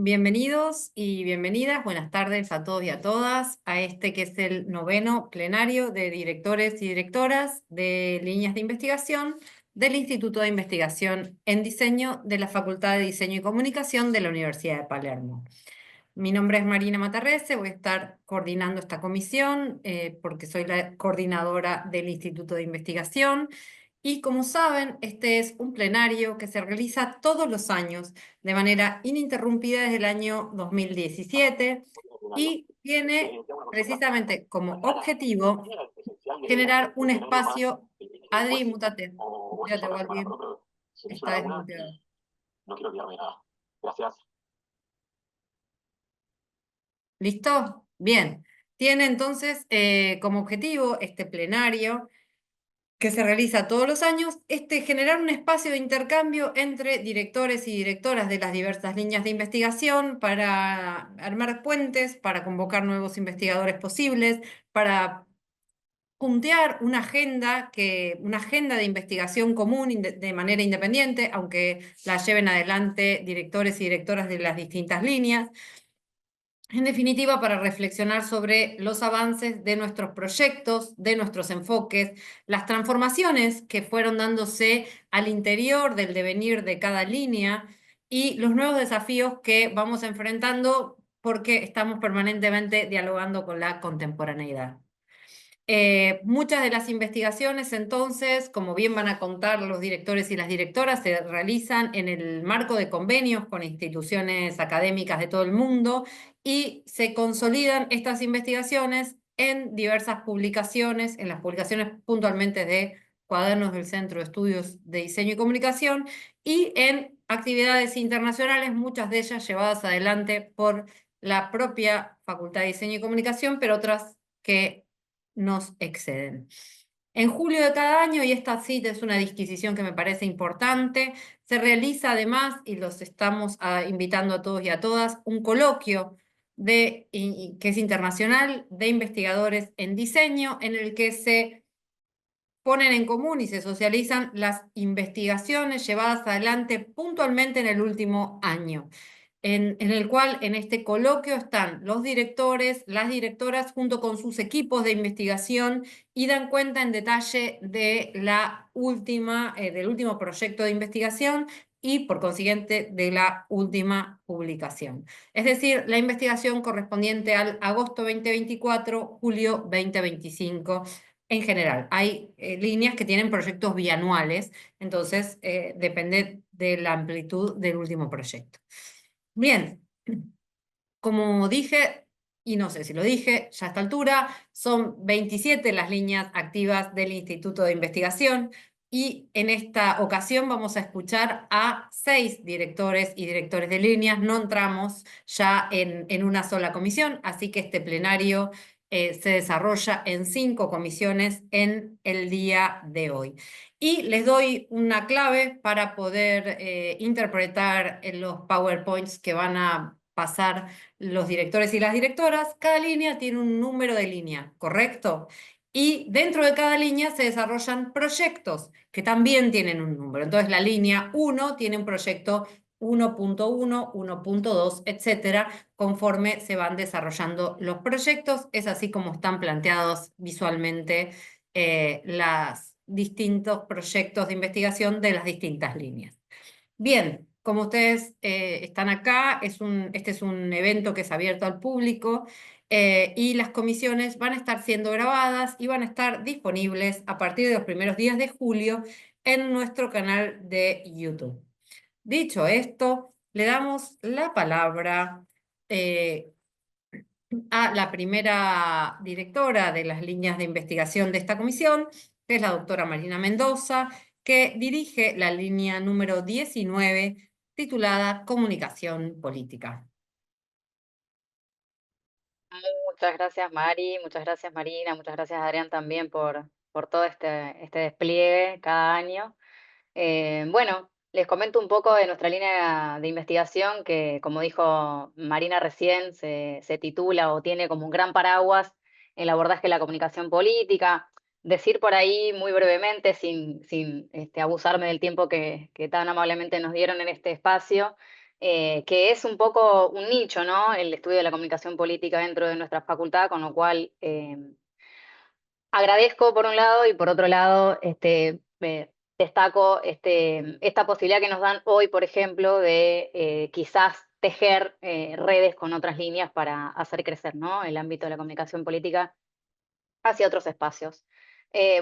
Bienvenidos y bienvenidas, buenas tardes a todos y a todas, a este que es el noveno plenario de directores y directoras de líneas de investigación del Instituto de Investigación en Diseño de la Facultad de Diseño y Comunicación de la Universidad de Palermo. Mi nombre es Marina Matarrese, voy a estar coordinando esta comisión porque soy la coordinadora del Instituto de Investigación. Y como saben, este es un plenario que se realiza todos los años de manera ininterrumpida desde el año 2017 y tiene precisamente como objetivo generar un espacio. Adri, mútate, mútate, Waldir, está desmuteado. ¿Listo? Bien. Tiene entonces como objetivo este plenario que se realiza todos los años, generar un espacio de intercambio entre directores y directoras de las diversas líneas de investigación para armar puentes, para convocar nuevos investigadores posibles, para puntear una agenda de investigación común de manera independiente, aunque la lleven adelante directores y directoras de las distintas líneas. En definitiva, para reflexionar sobre los avances de nuestros proyectos, de nuestros enfoques, las transformaciones que fueron dándose al interior del devenir de cada línea y los nuevos desafíos que vamos enfrentando porque estamos permanentemente dialogando con la contemporaneidad. Muchas de las investigaciones, entonces, como bien van a contar los directores y las directoras, se realizan en el marco de convenios con instituciones académicas de todo el mundo y se consolidan estas investigaciones en diversas publicaciones, en las publicaciones puntualmente de Cuadernos del Centro de Estudios de Diseño y Comunicación y en actividades internacionales, muchas de ellas llevadas adelante por la propia Facultad de Diseño y Comunicación, pero otras que nos exceden. En julio de cada año, y esta cita es una disquisición que me parece importante, se realiza además, y los estamos invitando a todos y a todas, un coloquio que es internacional de investigadores en diseño, en el que se ponen en común y se socializan las investigaciones llevadas adelante puntualmente en el último año, en el cual en este coloquio están los directores, las directoras, junto con sus equipos de investigación y dan cuenta en detalle de del último proyecto de investigación y, por consiguiente, de la última publicación. Es decir, la investigación correspondiente al agosto 2024, julio 2025, en general. Hay líneas que tienen proyectos bianuales, entonces depende de la amplitud del último proyecto. Bien, como dije, y no sé si lo dije ya a esta altura, son 27 las líneas activas del Instituto de Investigación y en esta ocasión vamos a escuchar a 6 directores y directores de líneas. No entramos ya en una sola comisión, así que este plenario se desarrolla en 5 comisiones en el día de hoy. Y les doy una clave para poder interpretar en los PowerPoints que van a pasar los directores y las directoras. Cada línea tiene un número de línea, ¿correcto? Y dentro de cada línea se desarrollan proyectos que también tienen un número. Entonces la línea 1 tiene un proyecto 1.1, 1.2, etcétera, conforme se van desarrollando los proyectos. Es así como están planteados visualmente los distintos proyectos de investigación de las distintas líneas. Bien, como ustedes están acá, este es un evento que es abierto al público y las comisiones van a estar siendo grabadas y van a estar disponibles a partir de los primeros días de julio en nuestro canal de YouTube. Dicho esto, le damos la palabra eh, a la primera directora de las líneas de investigación de esta comisión, que es la doctora Marina Mendoza, que dirige la línea número 19, titulada Comunicación Política. Muchas gracias, Mari, muchas gracias, Marina, muchas gracias, Adrián, también por todo este despliegue cada año. Bueno, les comento un poco de nuestra línea de investigación que, como dijo Marina recién, se titula o tiene como un gran paraguas el abordaje de la comunicación política. Decir por ahí muy brevemente, sin abusarme del tiempo que tan amablemente nos dieron en este espacio, que es un poco un nicho, ¿no? El estudio de la comunicación política dentro de nuestra facultad, con lo cual agradezco por un lado y por otro lado destaco esta posibilidad que nos dan hoy, por ejemplo, de quizás tejer redes con otras líneas para hacer crecer, ¿no? El ámbito de la comunicación política hacia otros espacios.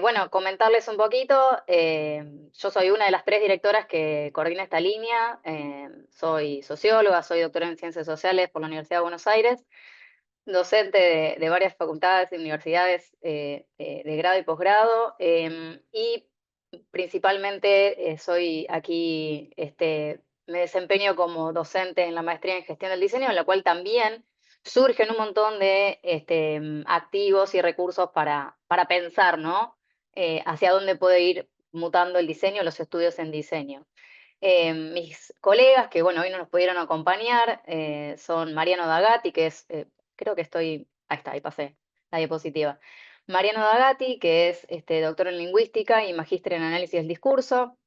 Bueno, comentarles un poquito, yo soy una de las 3 directoras que coordina esta línea, soy socióloga, soy doctora en Ciencias Sociales por la Universidad de Buenos Aires, docente de varias facultades y universidades de grado y posgrado, y principalmente soy aquí, me desempeño como docente en la maestría en gestión del diseño, en la cual también surgen un montón de activos y recursos para pensar, ¿no? Hacia dónde puede ir mutando el diseño, los estudios en diseño. Mis colegas, que bueno, hoy no nos pudieron acompañar, son Mariano Dagati, que es, creo que estoy, ahí está, ahí pasé la diapositiva. Mariano Dagati, que es doctor en lingüística y magíster en análisis del discurso.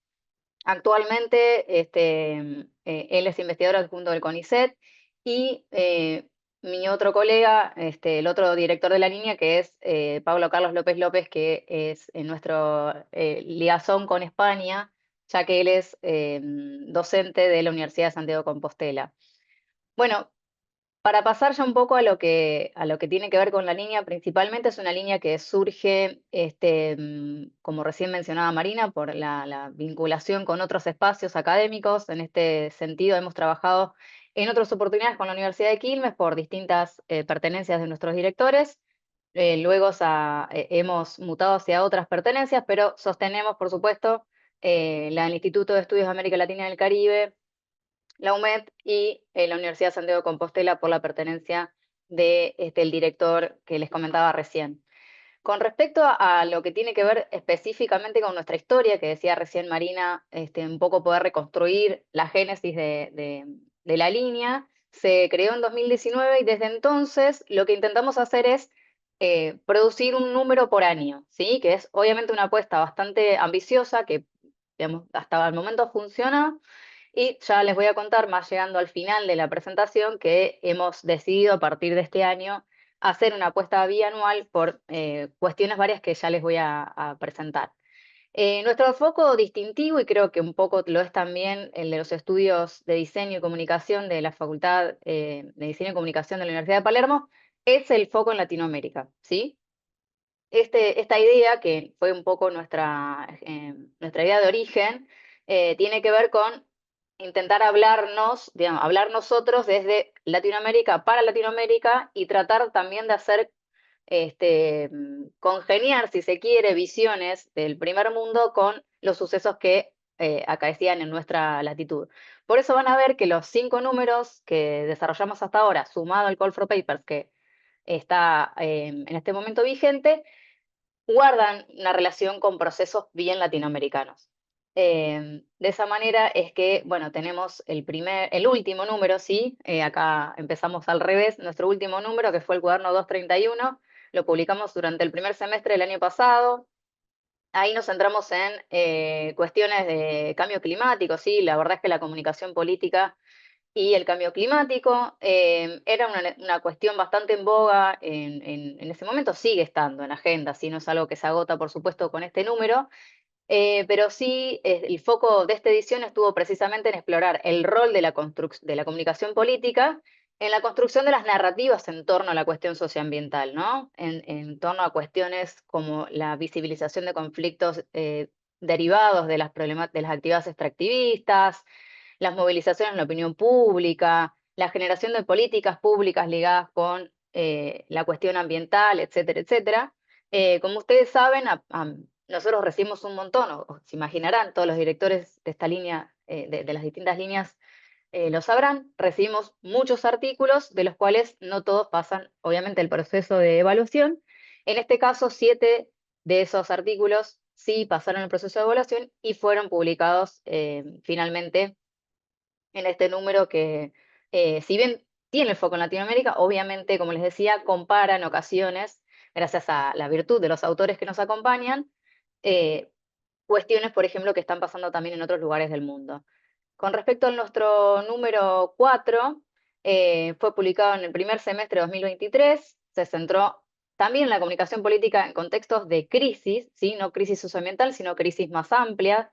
Actualmente, él es investigador adjunto del CONICET y mi otro colega, el otro director de la línea, que es Pablo Carlos López López, que es nuestro liazón con España, ya que él es docente de la Universidad de Santiago de Compostela. Bueno, para pasar ya un poco a lo que tiene que ver con la línea, principalmente es una línea que surge, como recién mencionaba Marina, por la vinculación con otros espacios académicos. En este sentido, hemos trabajado en otras oportunidades con la Universidad de Quilmes por distintas pertenencias de nuestros directores. Luego hemos mutado hacia otras pertenencias, pero sostenemos, por supuesto, el Instituto de Estudios de América Latina y el Caribe, la UMED y la Universidad de Santiago de Compostela por la pertenencia de el director que les comentaba recién. Con respecto a lo que tiene que ver específicamente con nuestra historia, que decía recién Marina, un poco poder reconstruir la génesis de la línea, se creó en 2019 y desde entonces lo que intentamos hacer es producir un número por año, ¿sí? Que es obviamente una apuesta bastante ambiciosa que, digamos, hasta el momento funciona, y ya les voy a contar, más llegando al final de la presentación, que hemos decidido a partir de este año hacer una apuesta bianual por cuestiones varias que ya les voy a presentar. Nuestro foco distintivo, y creo que un poco lo es también el de los estudios de diseño y comunicación de la Facultad de Diseño y Comunicación de la Universidad de Palermo, es el foco en Latinoamérica, ¿sí? Esta idea, que fue un poco nuestra idea de origen, tiene que ver con intentar hablarnos, digamos, hablar nosotros desde Latinoamérica para Latinoamérica y tratar también de hacer congeniar, si se quiere, visiones del primer mundo con los sucesos que acaecían en nuestra latitud. Por eso van a ver que los 5 números que desarrollamos hasta ahora, sumado al Call for Papers que está en este momento vigente, guardan una relación con procesos bien latinoamericanos. De esa manera es que, bueno, tenemos el último número, sí, acá empezamos al revés, nuestro último número, que fue el cuaderno 231, lo publicamos durante el primer semestre del año pasado. Ahí nos centramos en cuestiones de cambio climático, sí, la verdad es que la comunicación política y el cambio climático era una cuestión bastante en boga en ese momento, sigue estando en agenda, si no es algo que se agota, por supuesto, con este número, pero sí el foco de esta edición estuvo precisamente en explorar el rol de la comunicación política en la construcción de las narrativas en torno a la cuestión socioambiental, ¿no? En torno a cuestiones como la visibilización de conflictos derivados de de las actividades extractivistas, las movilizaciones en la opinión pública, la generación de políticas públicas ligadas con la cuestión ambiental, etcétera, etcétera. Como ustedes saben, nosotros recibimos un montón, o se imaginarán, todos los directores de esta línea, de las distintas líneas, lo sabrán, recibimos muchos artículos, de los cuales no todos pasan, obviamente, el proceso de evaluación. En este caso, 7 de esos artículos sí pasaron el proceso de evaluación y fueron publicados finalmente en este número que, si bien tiene el foco en Latinoamérica, obviamente, como les decía, compara en ocasiones, gracias a la virtud de los autores que nos acompañan, eh, cuestiones, por ejemplo, que están pasando también en otros lugares del mundo. Con respecto a nuestro número 4, fue publicado en el primer semestre de 2023, se centró también en la comunicación política en contextos de crisis, ¿sí? No crisis socioambiental, sino crisis más amplias,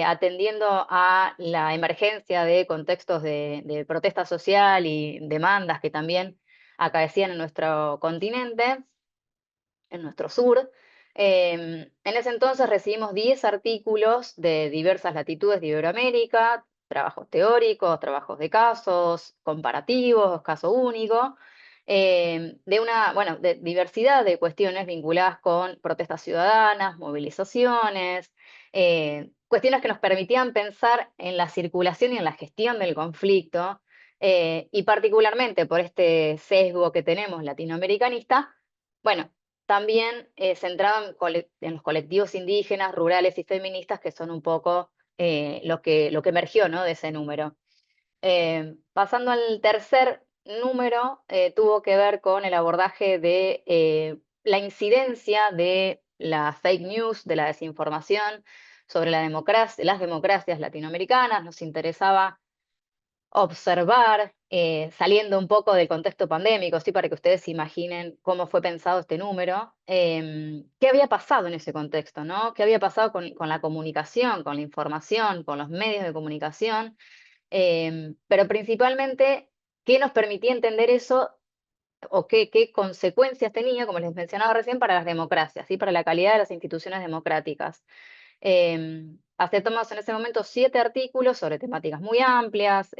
atendiendo a la emergencia de contextos de protesta social y demandas que también acaecían en nuestro continente, en nuestro sur. En ese entonces recibimos 10 artículos de diversas latitudes de Iberoamérica, trabajos teóricos, trabajos de casos, comparativos, caso único, de una, bueno, de diversidad de cuestiones vinculadas con protestas ciudadanas, movilizaciones, cuestiones que nos permitían pensar en la circulación y en la gestión del conflicto, y particularmente por este sesgo que tenemos latinoamericanista, bueno, también centrado en los colectivos indígenas, rurales y feministas, que son un poco lo que emergió, ¿no?, de ese número. Pasando al tercer número, tuvo que ver con el abordaje de la incidencia de la fake news, de la desinformación sobre la democracia, las democracias latinoamericanas. Nos interesaba observar, saliendo un poco del contexto pandémico, ¿sí? Para que ustedes se imaginen cómo fue pensado este número, qué había pasado en ese contexto, ¿no? ¿Qué había pasado con la comunicación, con la información, con los medios de comunicación? Pero principalmente, ¿qué nos permitía entender eso o qué consecuencias tenía, como les mencionaba recién, para las democracias, ¿sí? Para la calidad de las instituciones democráticas? Aceptamos en ese momento 7 artículos sobre temáticas muy amplias,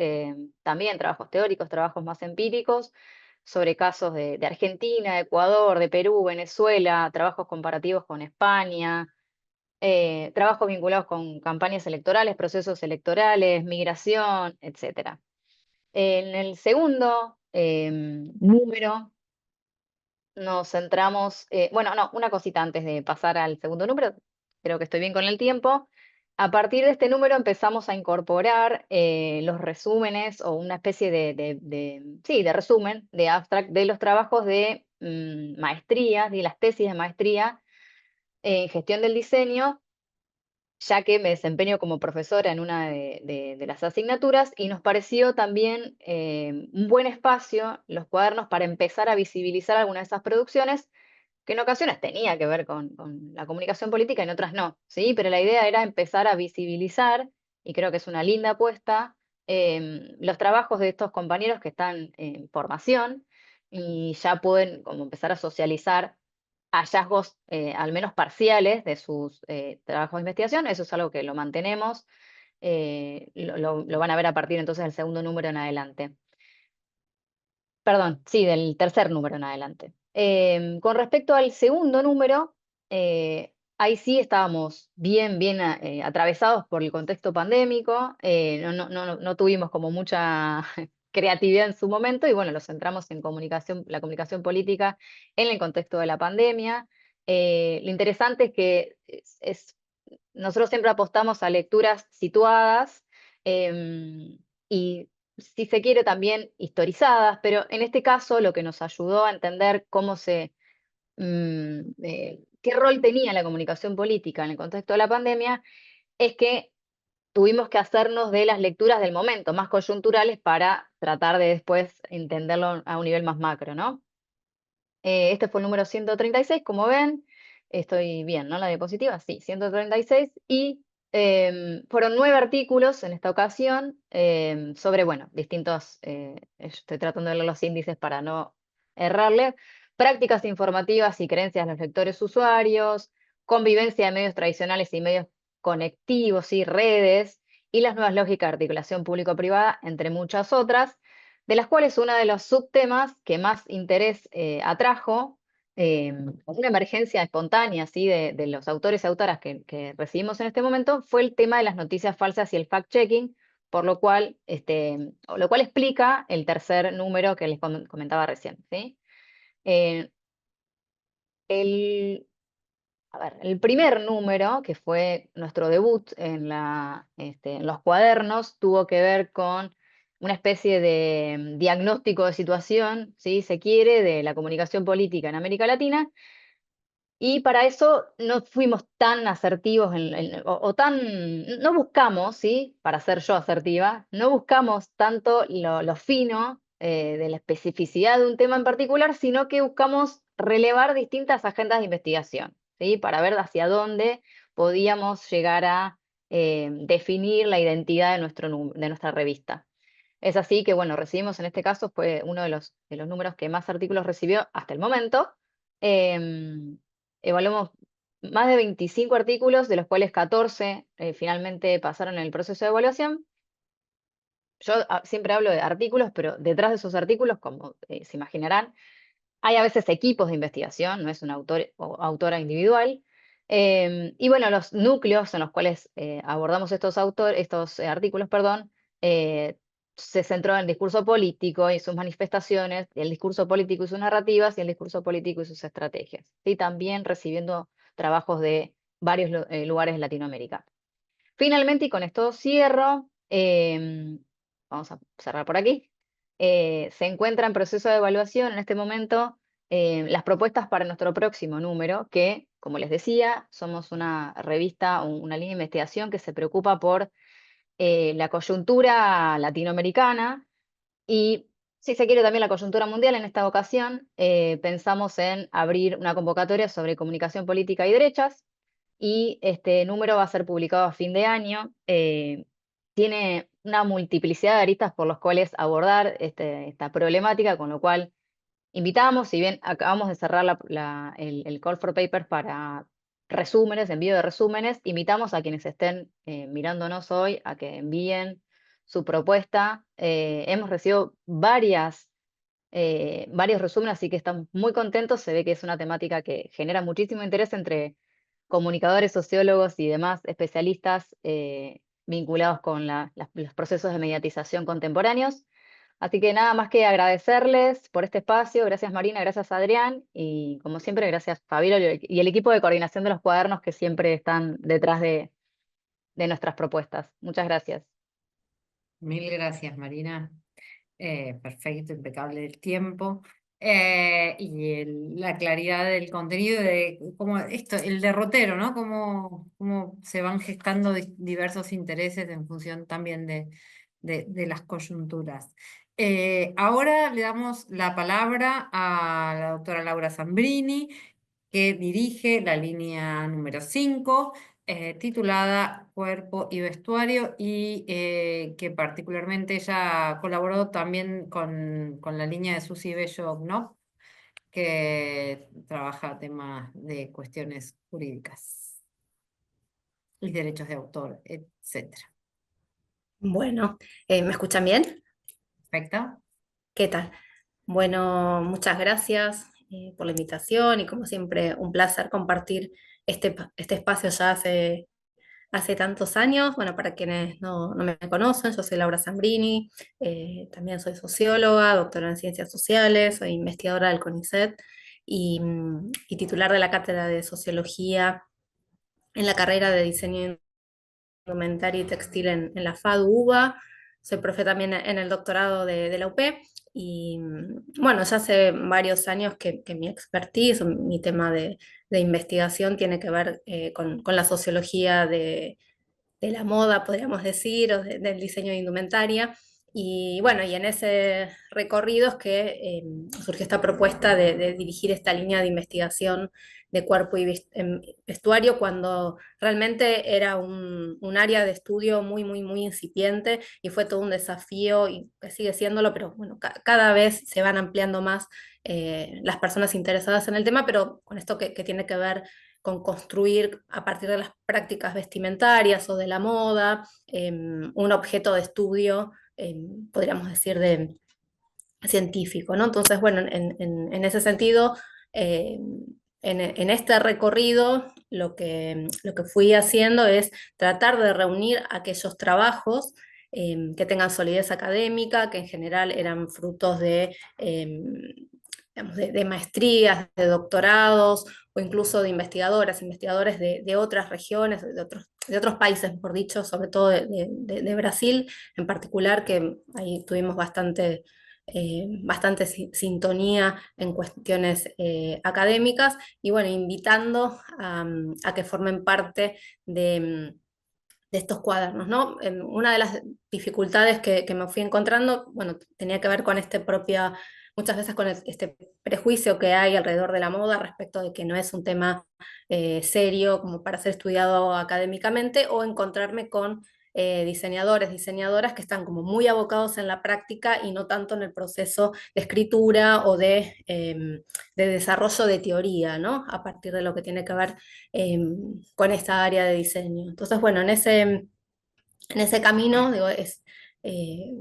también trabajos teóricos, trabajos más empíricos, sobre casos de Argentina, de Ecuador, de Perú, Venezuela, trabajos comparativos con España, trabajos vinculados con campañas electorales, procesos electorales, migración, etcétera. En el segundo número nos centramos, bueno, no, una cosita antes de pasar al segundo número, creo que estoy bien con el tiempo. A partir de este número empezamos a incorporar los resúmenes o una especie sí, de resumen, de abstract de los trabajos de maestría, de las tesis de maestría en gestión del diseño, ya que me desempeño como profesora en una de las asignaturas, y nos pareció también un buen espacio los cuadernos para empezar a visibilizar algunas de esas producciones que en ocasiones tenía que ver con la comunicación política y en otras no, ¿sí? Pero la idea era empezar a visibilizar, y creo que es una linda apuesta, los trabajos de estos compañeros que están en formación y ya pueden como empezar a socializar hallazgos, al menos parciales, de sus trabajos de investigación. Eso es algo que lo mantenemos, lo van a ver a partir entonces del segundo número en adelante. Perdón, sí, del tercer número en adelante. Con respecto al segundo número, ahí sí estábamos bien atravesados por el contexto pandémico, no tuvimos como mucha creatividad en su momento y bueno, lo centramos en comunicación, la comunicación política en el contexto de la pandemia. Lo interesante es que nosotros siempre apostamos a lecturas situadas, y si se quiere también historizadas, pero en este caso lo que nos ayudó a entender qué rol tenía la comunicación política en el contexto de la pandemia es que tuvimos que hacernos de las lecturas del momento, más coyunturales, para tratar de después entenderlo a un nivel más macro, ¿no? Este fue el número 136, como ven. Estoy bien, ¿no? La diapositiva, sí, 136. Y fueron 9 artículos en esta ocasión sobre, bueno, distintos, estoy tratando de leer los índices para no errarle, prácticas informativas y creencias de los lectores usuarios, convivencia de medios tradicionales y medios conectivos y redes, y las nuevas lógicas de articulación público-privada, entre muchas otras, de las cuales uno de los subtemas que más interés atrajo, una emergencia espontánea, ¿sí? De los autores y autoras que recibimos en este momento, fue el tema de las noticias falsas y el fact-checking, por lo cual explica el tercer número que les comentaba recién, ¿sí? Eh, el, a ver, el primer número, que fue nuestro debut en los cuadernos, tuvo que ver con una especie de diagnóstico de situación, si se quiere, de la comunicación política en América Latina, Y para eso no fuimos tan asertivos o tan, no buscamos, ¿sí? Para ser yo asertiva, no buscamos tanto lo fino de la especificidad de un tema en particular, sino que buscamos relevar distintas agendas de investigación, ¿sí? Para ver hacia dónde podíamos llegar a definir la identidad de de nuestra revista. Es así que, bueno, recibimos en este caso, fue uno de los números que más artículos recibió hasta el momento. Em, Evaluamos más de 25 artículos, de los cuales 14 finalmente pasaron en el proceso de evaluación. Yo siempre hablo de artículos, pero detrás de esos artículos, como se imaginarán, hay a veces equipos de investigación, no es un autor o autora individual. Y bueno, los núcleos en los cuales abordamos estos artículos, perdón, eh, se centró en el discurso político y sus manifestaciones, el discurso político y sus narrativas, y el discurso político y sus estrategias. Y también recibiendo trabajos de varios lugares de Latinoamérica. Finalmente, y con esto cierro, vamos a cerrar por aquí. Se encuentra en proceso de evaluación en este momento las propuestas para nuestro próximo número, que, como les decía, somos una revista, una línea de investigación que se preocupa por la coyuntura latinoamericana y, si se quiere, también la coyuntura mundial. En esta ocasión, pensamos en abrir una convocatoria sobre comunicación política y derechas, y este número va a ser publicado a fin de año. Tiene una multiplicidad de aristas por los cuales abordar esta problemática, con lo cual invitamos, si bien acabamos de cerrar el call for papers para resúmenes, envío de resúmenes, invitamos a quienes estén mirándonos hoy a que envíen su propuesta. Hemos recibido varios resúmenes, así que estamos muy contentos. Se ve que es una temática que genera muchísimo interés entre comunicadores, sociólogos y demás especialistas vinculados con los procesos de mediatización contemporáneos. Así que nada más que agradecerles por este espacio. Gracias Marina, gracias Adrián, y como siempre gracias Fabiola y el equipo de coordinación de los cuadernos que siempre están detrás de nuestras propuestas. Muchas gracias. Mil gracias, Marina. Perfecto, impecable el tiempo. Y la claridad del contenido, de cómo esto, el derrotero, ¿no? Cómo se van gestando diversos intereses en función también de las coyunturas. Ahora le damos la palabra a la doctora Laura Zambrini, que dirige la línea número 5, titulada Cuerpo y Vestuario, y que particularmente ella colaboró también con la línea de Susi Bello Knopf, que trabaja temas de cuestiones jurídicas y derechos de autor, etcétera. Bueno, ¿me escuchan bien? ¿Perfecto? ¿Qué tal? Bueno, muchas gracias por la invitación y como siempre un placer compartir este espacio ya hace tantos años. Bueno, para quienes no me conocen, yo soy Laura Zambrini, también soy socióloga, doctora en ciencias sociales, soy investigadora del CONICET y titular de la cátedra de sociología en la carrera de diseño indumentaria y textil en la FADU UBA. Soy profe también en el doctorado de la UP. Y bueno, ya hace varios años que mi expertise, mi tema de investigación tiene que ver con la sociología de la moda, podríamos decir, o del diseño de indumentaria. Y bueno, y en ese recorrido es que surgió esta propuesta de dirigir esta línea de investigación de cuerpo y vestuario, cuando realmente era un área de estudio muy incipiente, y fue todo un desafío y que sigue siéndolo, pero bueno, cada vez se van ampliando más las personas interesadas en el tema, pero con esto que tiene que ver con construir a partir de las prácticas vestimentarias o de la moda un objeto de estudio, podríamos decir, científico, ¿no? Entonces, bueno, en ese sentido, eh, en este recorrido, lo que fui haciendo es tratar de reunir aquellos trabajos que tengan solidez académica, que en general eran frutos digamos, de maestrías, de doctorados, o incluso de investigadores de otras regiones, de otros países, por dicho, sobre todo de Brasil en particular, que ahí tuvimos bastante bastante sintonía en cuestiones académicas, y bueno, invitando a que formen parte de estos cuadernos, ¿no? Una de las dificultades que me fui encontrando, bueno, tenía que ver con muchas veces con este prejuicio que hay alrededor de la moda respecto de que no es un tema serio como para ser estudiado académicamente, o encontrarme con diseñadores, diseñadoras que están como muy abocados en la práctica y no tanto en el proceso de escritura o de desarrollo de teoría, ¿no? A partir de lo que tiene que ver con esta área de diseño. Entonces, bueno, en ese camino, digo, eh,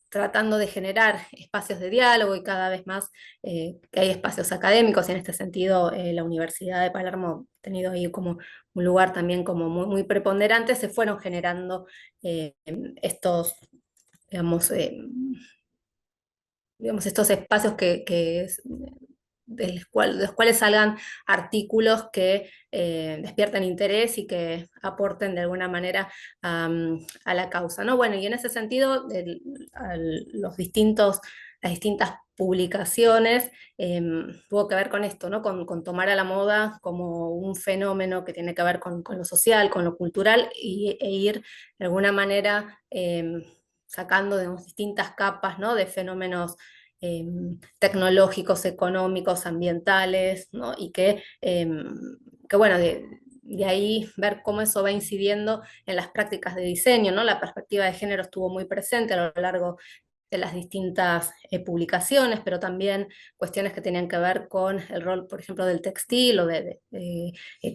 tratando de generar espacios de diálogo y cada vez más que hay espacios académicos, y en este sentido la Universidad de Palermo ha tenido ahí como un lugar también como muy, muy preponderante. Se fueron generando estos, digamos, estos espacios de los cuales salgan artículos que despierten interés y que aporten de alguna manera a la causa, ¿no? Bueno, y en ese sentido, las distintas publicaciones tuvo que ver con esto, ¿no? Con tomar a la moda como un fenómeno que tiene que ver con lo social, con lo cultural, e ir de alguna manera sacando de distintas capas, ¿no? De fenómenos tecnológicos, económicos, ambientales, ¿no? Y que bueno, de ahí ver cómo eso va incidiendo en las prácticas de diseño, ¿no? La perspectiva de género estuvo muy presente a lo largo de las distintas publicaciones, pero también cuestiones que tenían que ver con el rol, por ejemplo, del textil o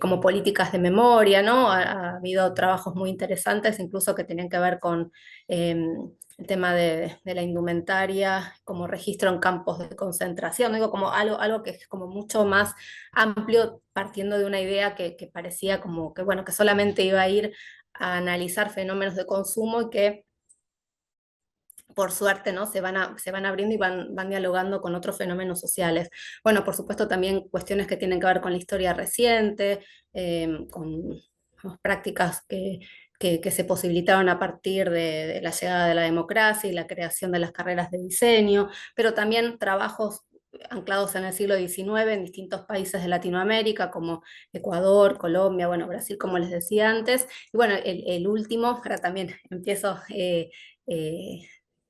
como políticas de memoria, ¿no? Ha habido trabajos muy interesantes, incluso que tenían que ver con el tema de la indumentaria como registro en campos de concentración, digo, como algo que es como mucho más amplio, partiendo de una idea que parecía como que, bueno, que solamente iba a ir a analizar fenómenos de consumo, y que por suerte, ¿no? Se van abriendo y van dialogando con otros fenómenos sociales. Bueno, por supuesto también cuestiones que tienen que ver con la historia reciente, con prácticas que se posibilitaron a partir de la llegada de la democracia y la creación de las carreras de diseño, pero también trabajos anclados en el siglo XIX en distintos países de Latinoamérica, como Ecuador, Colombia, bueno, Brasil, como les decía antes. Y bueno, el último, ahora también empiezo eh,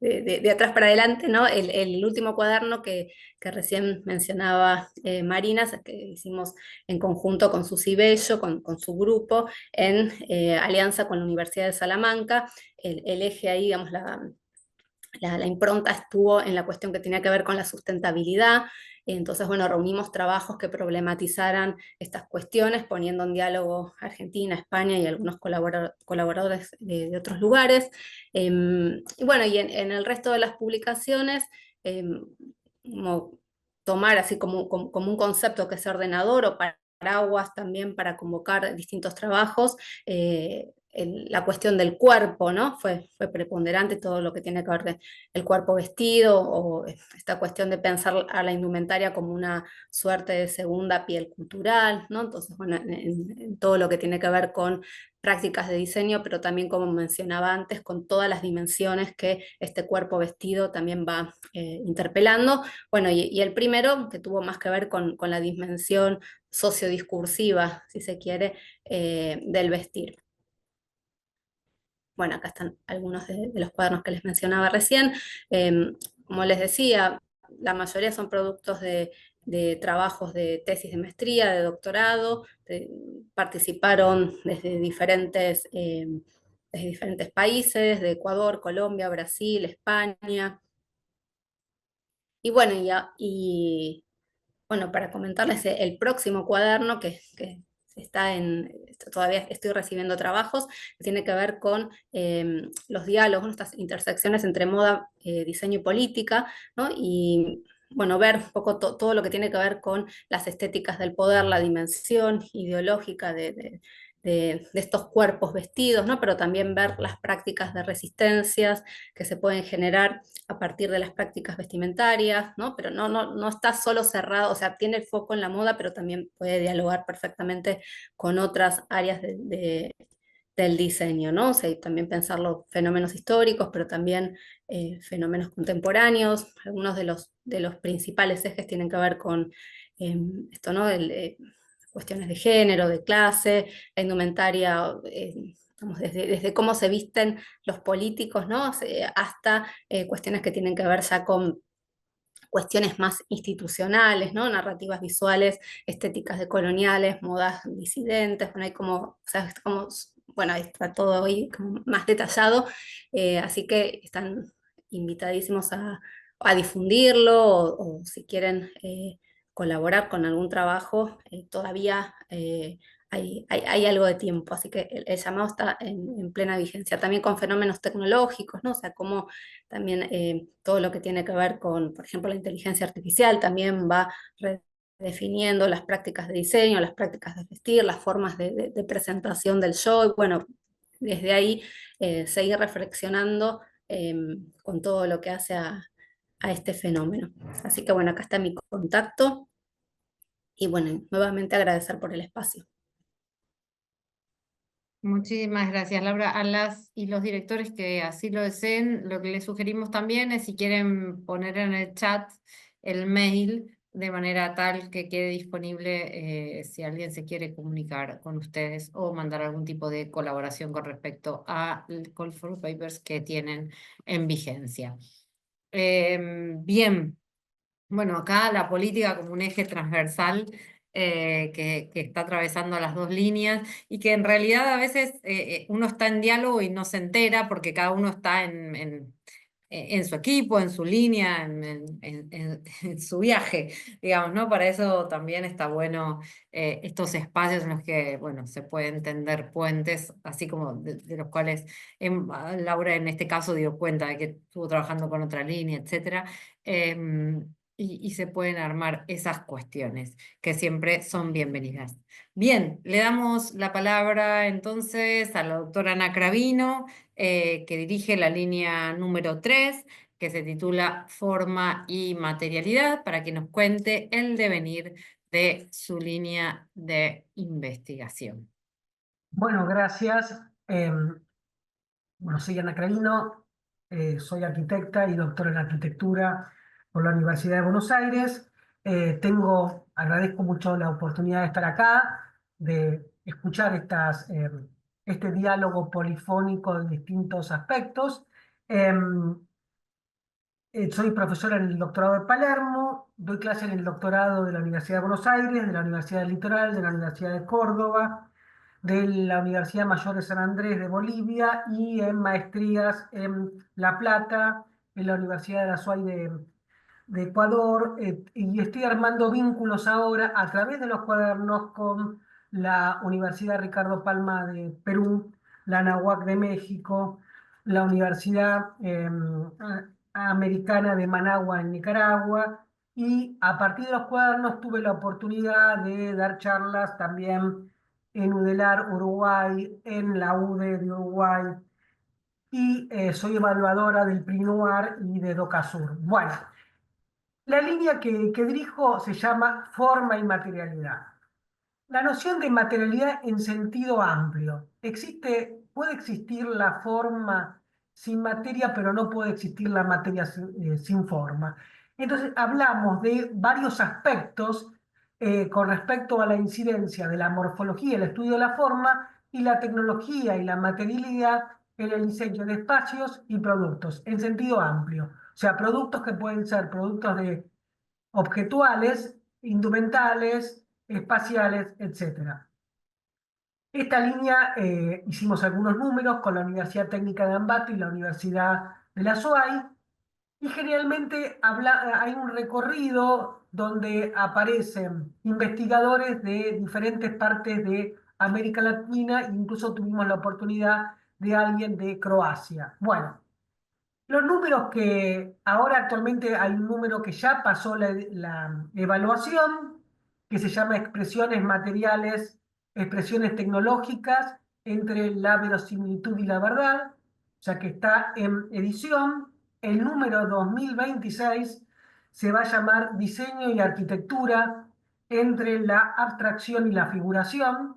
de atrás para adelante, ¿no? El último cuaderno que recién mencionaba Marina, que hicimos en conjunto con Susi Bello, con su grupo, en alianza con la Universidad de Salamanca. El eje ahí, digamos, la impronta estuvo en la cuestión que tenía que ver con la sustentabilidad. Entonces, bueno, reunimos trabajos que problematizaran estas cuestiones, poniendo en diálogo Argentina, España y algunos colaboradores de otros lugares. Y bueno, y en el resto de las publicaciones, como tomar así como un concepto que es ordenador o paraguas también para convocar distintos trabajos. La cuestión del cuerpo, ¿no? Fue preponderante, todo lo que tiene que ver con el cuerpo vestido, o esta cuestión de pensar a la indumentaria como una suerte de segunda piel cultural, ¿no? Entonces, bueno, en todo lo que tiene que ver con prácticas de diseño, pero también, como mencionaba antes, con todas las dimensiones que este cuerpo vestido también va interpelando. Bueno, y el primero, que tuvo más que ver con la dimensión sociodiscursiva, si se quiere, del vestir. Bueno, acá están algunos de los cuadernos que les mencionaba recién. Como les decía, la mayoría son productos de trabajos de tesis de maestría, de doctorado. Participaron desde diferentes países, de Ecuador, Colombia, Brasil, España. Y bueno, bueno, para comentarles el próximo cuaderno que todavía estoy recibiendo trabajos, que tiene que ver con los diálogos, estas intersecciones entre moda, diseño y política, ¿no? Y bueno, ver un poco todo lo que tiene que ver con las estéticas del poder, la dimensión ideológica de estos cuerpos vestidos, ¿no? Pero también ver las prácticas de resistencias que se pueden generar a partir de las prácticas vestimentarias, ¿no? Pero no está solo cerrado, o sea, tiene el foco en la moda, pero también puede dialogar perfectamente con otras áreas del del diseño, ¿no? O sea, y también pensar los fenómenos históricos, pero también fenómenos contemporáneos. Algunos de los principales ejes tienen que ver con esto, ¿no? Cuestiones de género, de clase, la indumentaria, digamos, desde cómo se visten los políticos, ¿no? Hasta cuestiones que tienen que ver ya con cuestiones más institucionales, ¿no? Narrativas visuales, estéticas decoloniales, modas disidentes, bueno, hay como, o sea, es como, bueno, ahí está todo ahí como más detallado, así que están invitadísimos a difundirlo o si quieren colaborar con algún trabajo, todavía hay algo de tiempo, así que el llamado está en plena vigencia, también con fenómenos tecnológicos, ¿no? O sea, cómo también todo lo que tiene que ver con, por ejemplo, la inteligencia artificial también va redefiniendo las prácticas de diseño, las prácticas de vestir, las formas de presentación del show. Y bueno, desde ahí seguir reflexionando con todo lo que hace a este fenómeno. Así que bueno, acá está mi contacto y bueno, nuevamente agradecer por el espacio. Muchísimas gracias, Laura. A las y los directores que así lo deseen, lo que les sugerimos también es si quieren poner en el chat el mail de manera tal que quede disponible si alguien se quiere comunicar con ustedes o mandar algún tipo de colaboración con respecto a Call for Papers que tienen en vigencia. Bien. Bueno, acá la política como un eje transversal que está atravesando las dos líneas y que en realidad a veces uno está en diálogo y no se entera porque cada uno está en su equipo, en su línea, en su viaje, digamos, ¿no? Para eso también está bueno estos espacios en los que, bueno, se pueden tender puentes, así como de los cuales Laura en este caso dio cuenta de que estuvo trabajando con otra línea, etcétera. Y se pueden armar esas cuestiones que siempre son bienvenidas. Bien, le damos la palabra entonces a la doctora Ana Cravino, que dirige la línea número 3, que se titula Forma y Materialidad, para que nos cuente el devenir de su línea de investigación. Bueno, gracias. Bueno, soy Ana Cravino, soy arquitecta y doctora en arquitectura por la Universidad de Buenos Aires. Agradezco mucho la oportunidad de estar acá, de escuchar este diálogo polifónico de distintos aspectos. Em, Soy profesora en el doctorado de Palermo, doy clase en el doctorado de la Universidad de Buenos Aires, de la Universidad del Litoral, de la Universidad de Córdoba, de la Universidad Mayor de San Andrés de Bolivia y en maestrías en La Plata, en la Universidad de la SUAY de Ecuador, y estoy armando vínculos ahora a través de los cuadernos con la Universidad Ricardo Palma de Perú, la Anáhuac de México, la Universidad Americana de Managua en Nicaragua, y a partir de los cuadernos tuve la oportunidad de dar charlas también en UDELAR Uruguay, en la UDE de Uruguay, y soy evaluadora del PRI Noir y de DOCASUR. Bueno, la línea que dirijo se llama forma y materialidad. La noción de materialidad en sentido amplio. Puede existir la forma sin materia, pero no puede existir la materia sin forma. Entonces, hablamos de varios aspectos con respecto a la incidencia de la morfología, el estudio de la forma, y la tecnología y la materialidad en el diseño de espacios y productos, en sentido amplio. O sea, productos que pueden ser productos objetuales, indumentales, espaciales, etc. Esta línea hicimos algunos números con la Universidad Técnica de Ambato y la Universidad de la SUAY, y generalmente hay un recorrido donde aparecen investigadores de diferentes partes de América Latina, e incluso tuvimos la oportunidad de alguien de Croacia. Bueno, los números que ahora actualmente hay un número que ya pasó la evaluación, que se llama expresiones materiales, expresiones tecnológicas entre la verosimilitud y la verdad, o sea que está en edición. El número 2026 se va a llamar Diseño y Arquitectura entre la abstracción y la figuración.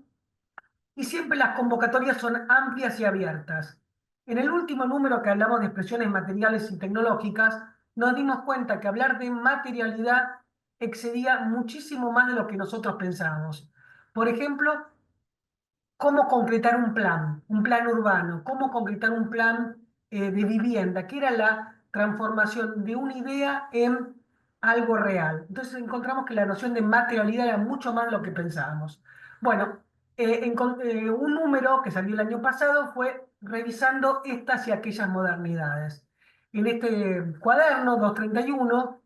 y siempre las convocatorias son amplias y abiertas. En el último número que hablamos de expresiones materiales y tecnológicas, nos dimos cuenta que hablar de materialidad excedía muchísimo más de lo que nosotros pensábamos. Por ejemplo, cómo concretar un plan urbano, cómo concretar un plan de vivienda, que era la transformación de una idea en algo real. Entonces encontramos que la noción de materialidad era mucho más de lo que pensábamos. Bueno, un número que salió el año pasado fue revisando estas y aquellas modernidades. En este cuaderno 231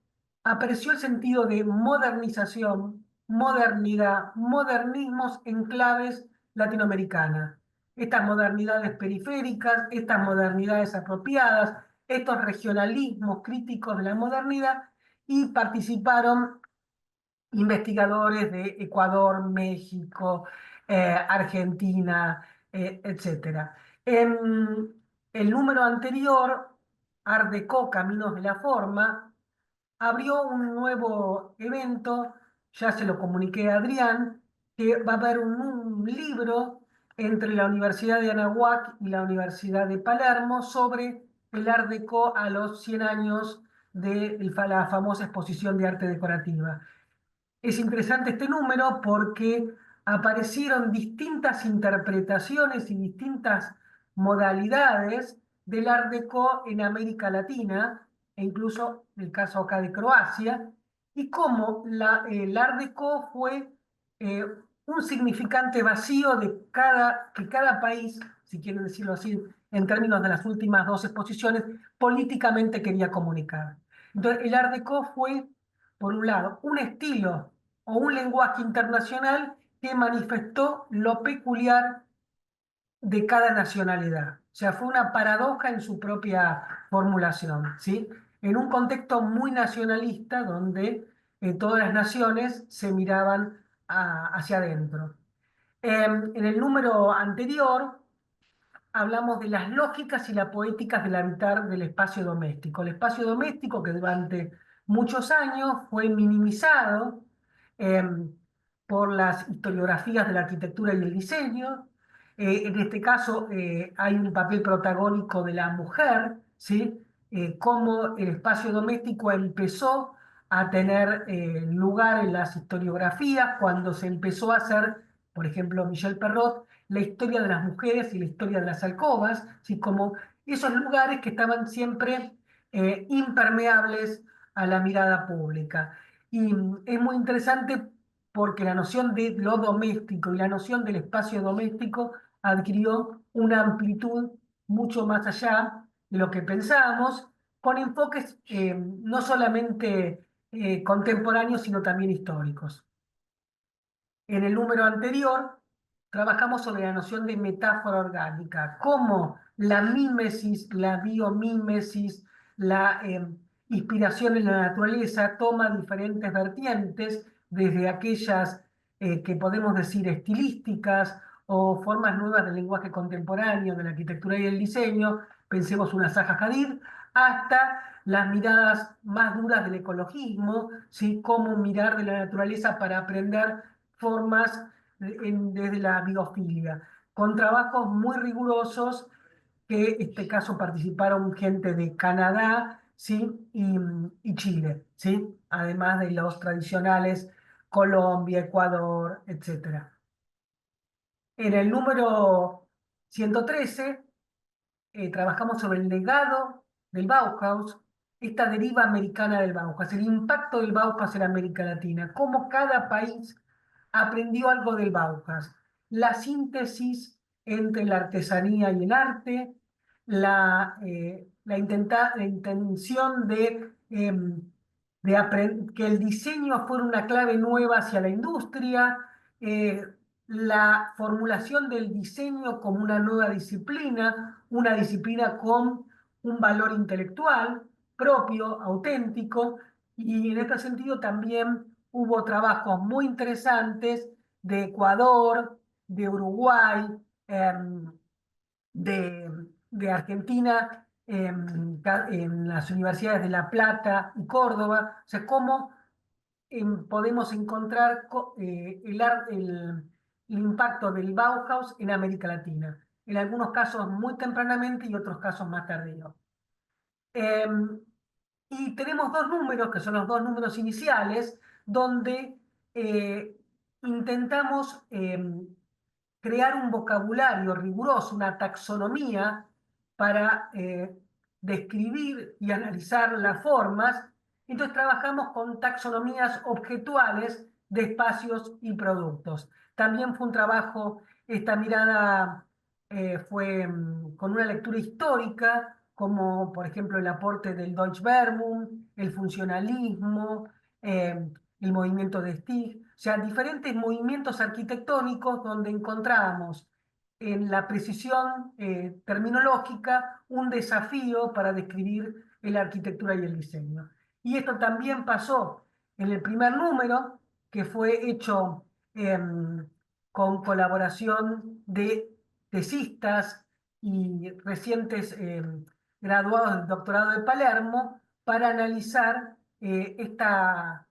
apareció el sentido de modernización, modernidad, modernismos en claves latinoamericana. Estas modernidades periféricas, estas modernidades apropiadas, estos regionalismos críticos de la modernidad, y participaron investigadores de Ecuador, México, Argentina, etc. En el número anterior, Art Deco, Caminos de la Forma, abrió un nuevo evento, ya se lo comuniqué a Adrián, que va a haber un libro entre la Universidad de Anáhuac y la Universidad de Palermo sobre el Art Deco a los 100 años de la famosa exposición de arte decorativa. Es interesante este número porque aparecieron distintas interpretaciones y distintas modalidades del Art Deco en América Latina, e incluso el caso acá de Croacia, y cómo el Art Deco fue eh, un significante vacío que cada país, si quieren decirlo así, en términos de las últimas dos exposiciones, políticamente quería comunicar. Entonces, el Art Deco fue, por un lado, un estilo o un lenguaje internacional que manifestó lo peculiar de cada nacionalidad. O sea, fue una paradoja en su propia formulación, ¿sí? En un contexto muy nacionalista donde todas las naciones se miraban hacia adentro. En el número anterior hablamos de las lógicas y las poéticas del habitar del espacio doméstico. El espacio doméstico que durante muchos años fue minimizado eh, por las historiografías de la arquitectura y el diseño. En este caso hay un papel protagónico de la mujer, ¿sí? Cómo el espacio doméstico empezó a tener lugar en las historiografías cuando se empezó a hacer, por ejemplo, Michel Perrot, la historia de las mujeres y la historia de las alcobas, ¿sí? Como esos lugares que estaban siempre impermeables a la mirada pública. Y es muy interesante porque la noción de lo doméstico y la noción del espacio doméstico adquirió una amplitud mucho más allá de lo que pensábamos, con enfoques no solamente contemporáneos, sino también históricos. En el número anterior trabajamos sobre la noción de metáfora orgánica, cómo la mímesis, la biomímesis, la inspiración en la naturaleza toma diferentes vertientes, desde aquellas que podemos decir estilísticas o formas nuevas del lenguaje contemporáneo, de la arquitectura y el diseño, pensemos una Zaha Hadid, hasta las miradas más duras del ecologismo, ¿sí? Cómo mirar de la naturaleza para aprender formas desde la biofilia, con trabajos muy rigurosos que en este caso participaron gente de Canadá, ¿sí? y Chile, ¿sí? Además de los tradicionales Colombia, Ecuador, etc. En el número 113 trabajamos sobre el legado del Bauhaus, esta deriva americana del Bauhaus, el impacto del Bauhaus en América Latina, cómo cada país aprendió algo del Bauhaus, la síntesis entre la artesanía y el arte, la intención de que el diseño fuera una clave nueva hacia la industria, eh, la formulación del diseño como una nueva disciplina, una disciplina con un valor intelectual propio, auténtico, y en este sentido también hubo trabajos muy interesantes de Ecuador, de Uruguay, de Argentina, en las universidades de La Plata y Córdoba, o sea, cómo podemos encontrar el impacto del Bauhaus en América Latina, en algunos casos muy tempranamente y otros casos más tardíos. Em, y tenemos dos números, que son los dos números iniciales, donde intentamos crear un vocabulario riguroso, una taxonomía para describir y analizar las formas. Entonces trabajamos con taxonomías objetuales de espacios y productos. También fue un trabajo, esta mirada fue con una lectura histórica, como por ejemplo el aporte del Deutsche Wehrmacht, el funcionalismo, el movimiento de Stig, o sea, diferentes movimientos arquitectónicos donde encontramos en la precisión terminológica un desafío para describir la arquitectura y el diseño. Y esto también pasó en el primer número, que fue hecho con colaboración de tesistas y recientes graduados del doctorado de Palermo para analizar estas